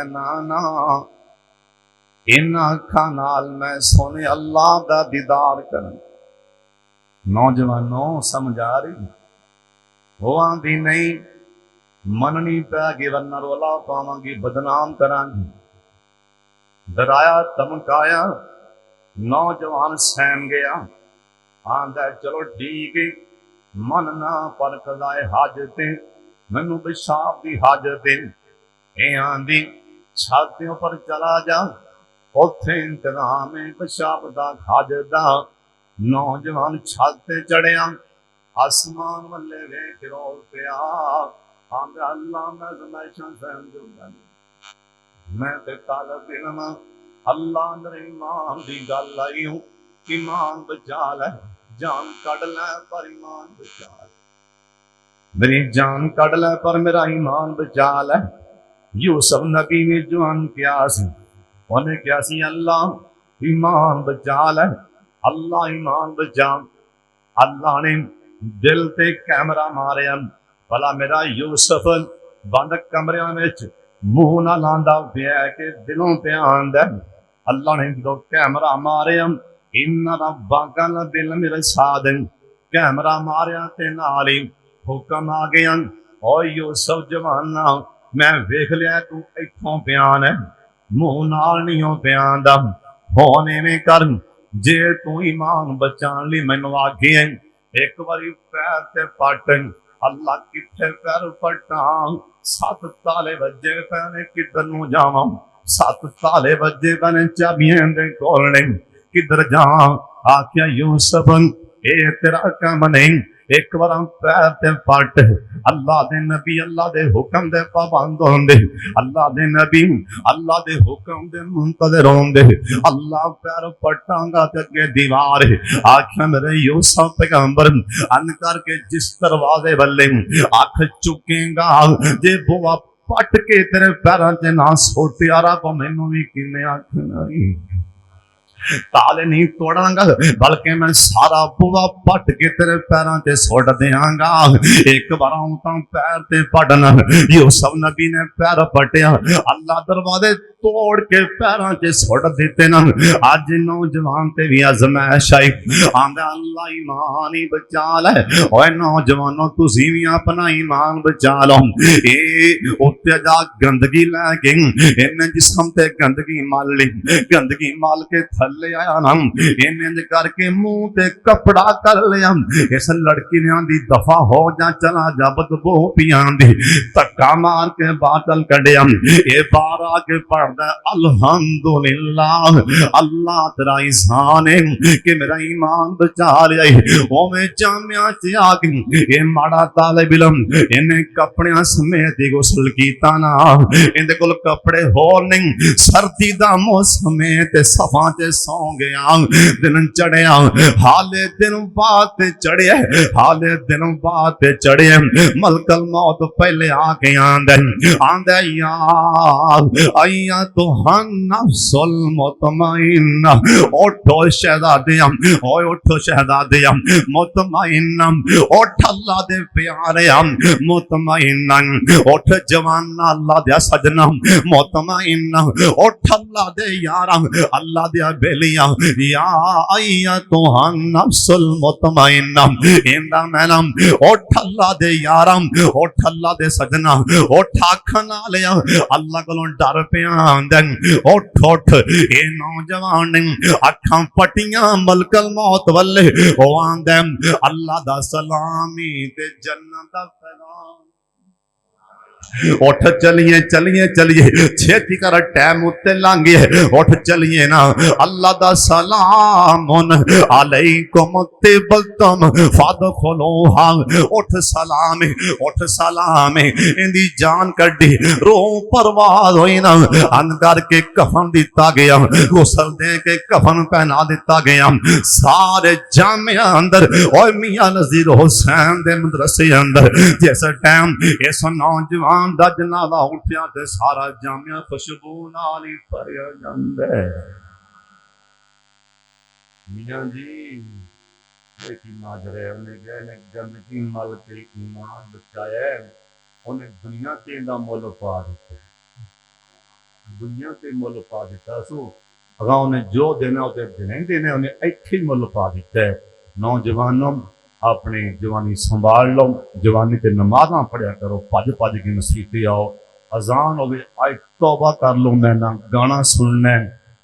ना इन्ना खानाल मैं सोने अल्लाह का दीदार कर। नौजवानों समझ आ रही? वो आंदी नहीं मननी पैगी वरना रोला पावांगी, बदनाम करांगी। डराया धमकाया, नौजवान सहम गया। आंदा चलो ठीक है मन ना पर कदाए हाजते मैनू पेशाब की हाजत है। आंदी छातियों पर चला जा, उथे इंतजाम है पेशाब का हाजत का। नौजवान छाते चढ़िया, आसमान वाले वेख रो पिया। आंदा अल्लाह मैं जमैशा सहम दूंगा, मैं ते तालब इल्म अल्लाह मेरे ईमान की गल आई हूं। ईमान बचा ले, जान कड़ ले पर ईमान बचा ले, मेरी जान कड़ ले पर मेरा ईमान बचा ले। यूसुफ नबी ने जवान क्या सी, उन्हें क्या सी अल्लाह ईमान बचा ले, अल्लाह ईमान बचा। अल्लाह ने दिल ते कैमरा मारिया, भला मेरा यूसुफ बंद कमरिया में मुंह ना लांदा पिया के दिलों पे आंदा। अल्लाह ने जो कैमरा मारिया, इन्ना रब्बा कल दिल मेरे साथ कैमरा मारिया ते नाल ही हुक्म आ गया, ओ यूसुफ जवाना मैं वेख लिया तू इत्थों बयान है, मुंह नाल नहीं हो बयान दा। होने में कर जे तू ईमान बचाने लई मैनू आखे एक बारी पैर ते पट, अल्लाह किथे पैर पटा, 7 ताले वजे पैने किधर नू जावां, 7 ताले वजे पैने चाबियां दे कोल नहीं, किधर जा। आख्या यूसुफ ये तेरा काम नहीं, एक बार पैर ते पट। अल्लाह दे नबी अल्लाह दे हुक्म दे पाबंद होंदे, अल्लाह दे नबी अल्लाह दे हुक्म दे मुंतज़िर होंदे। अल्लाह पैर पटांगा ते अगे दीवार है। आख्या मेरे यूसुफ पैगंबर अन करके जिस दरवाजे वाले अख चुकेगा, जे बुआ पट के तेरे पैरों च ना सोटे आ रहा, मैनू भी किने आखना ताले नहीं तोड़ांगा, बल्कि मैं सारा बुआ पट के तेरे पैरों से सुट देंगा। एक बार तो पैर ते पटना, यूसुफ नबी ने पैर पटिया, अल्लाह दरवाजे तोड़ के पैरों से सुट देते ना। अज नौजवान ते भी आजमाइश आई, आंदा अल्लाह ईमान ही बचा ले। ओए नौजवानों तुसी भी अपना ईमान बचा लो। ए उत्ते जा गंदगी लैके इन्हें जिस्म ते गंदगी मल ली, गंदगी मल के थले आया ना, इन्हें करके मुंह ते कपड़ा कर लिया। इस लड़की ने आंदी दफा हो जा, चला जा, बदबू पियां दी। धक्का मार के बादल कढ़िया, ये बार आके पढ़दा अल्हम्दुलिल्लाह, अल्लाह तेरा एहसान है कि मेरा ईमान बचा लिया। ओवें जामिया च आके ये माड़ा तालिब इल्म इन्हें कपड़ियां समेत गुसल कीता ना, इहदे कोल कपड़े होर नहीं, सर्दी दा मौसम है ते सफा च सौ गया। दिन चढ़िया, हाले दिन बाद चढ़िया, हाले दिन बाद चढ़िया। मलकल मौत पहले आके आंदा यार आइया तो नफ्सुल मुतमइन्ना, उठो शहजादिया, ओए उठो शहजादिया, मुतमइन्ना उठ अल्लाह दे प्यारे, मुतमइन्ना उठ जवाना अल्लाह दे सजना, मुतमइन्ना उठ अल्लाह दे यारा, अल्लाह दे बेलिया, या आइया तो नफ्सुल मुतमइन्ना, इंदा मैना उठ अल्लाह दे यारा, उठ अल्लाह दे सजना, उठ आखना लिया अल्लाह कोलों डर पिया। उठ उठ, ये नौजवान अखां पटियां मलकल मौत वाले, ओ आंदे अल्लाह दा सलामी ते जन्नत दा सलाम। उठ चलिए चलिए चलिए, छेती कर टाइम उत्ते लंघ गया, उठ चलिए ना। अल्लाह दा सलाम अलैकुम तिबतम फदखुलूहा, उठ सलाम, उठ सलाम। इंदी जान कड्डी रूह परवाज होई ना, अन करके कफन दिता गया, गुसल दे के कफन पहना दिता गया। सारे जामिया अंदर और मियां नज़ीर हुसैन दे मदरसे अंदर जिस टाइम इस नौजवान दा जनाजा उठिया ते सारा जामिया खुशबू नाल ही भरिया जांदा है। मियां जी देखी नाजरे, उन्हें गए ने गंदगी मल के ईमान बचाया, उन्हें दुनिया ते दा मुल पा दिता, दुनिया ते मुल पा दिता। सो अगा उन्हें जो देना उसे देने देने, उन्हें इत्थे मुल पा दिता है। नौजवानों अपनी जवानी संभाल लो, जवानी ते नमाज़ां पढ़िया करो, भज भज के मसीते आओ, अजान होवे आज तौबा कर लो। मैं ना गाना सुनना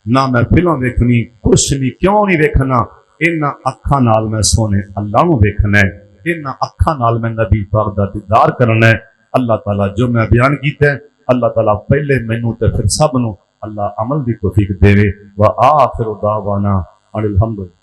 ना मैं फिल्म देखनी, कुछ नहीं, क्यों नहीं देखना, इन्हां अखां नाल मैं सोने अल्लाह नूं देखना है, इन्हां अखां नाल मैं नबी पाक दा दीदार करना है। अल्लाह ताला जो मैं बयान कीता है, अल्लाह ताला पहले मैनू ते फिर सब नूं अल्लाह अमल दी तौफीक देवे। व आखिरु दावाना अनिल हम्दुलिल्लाह।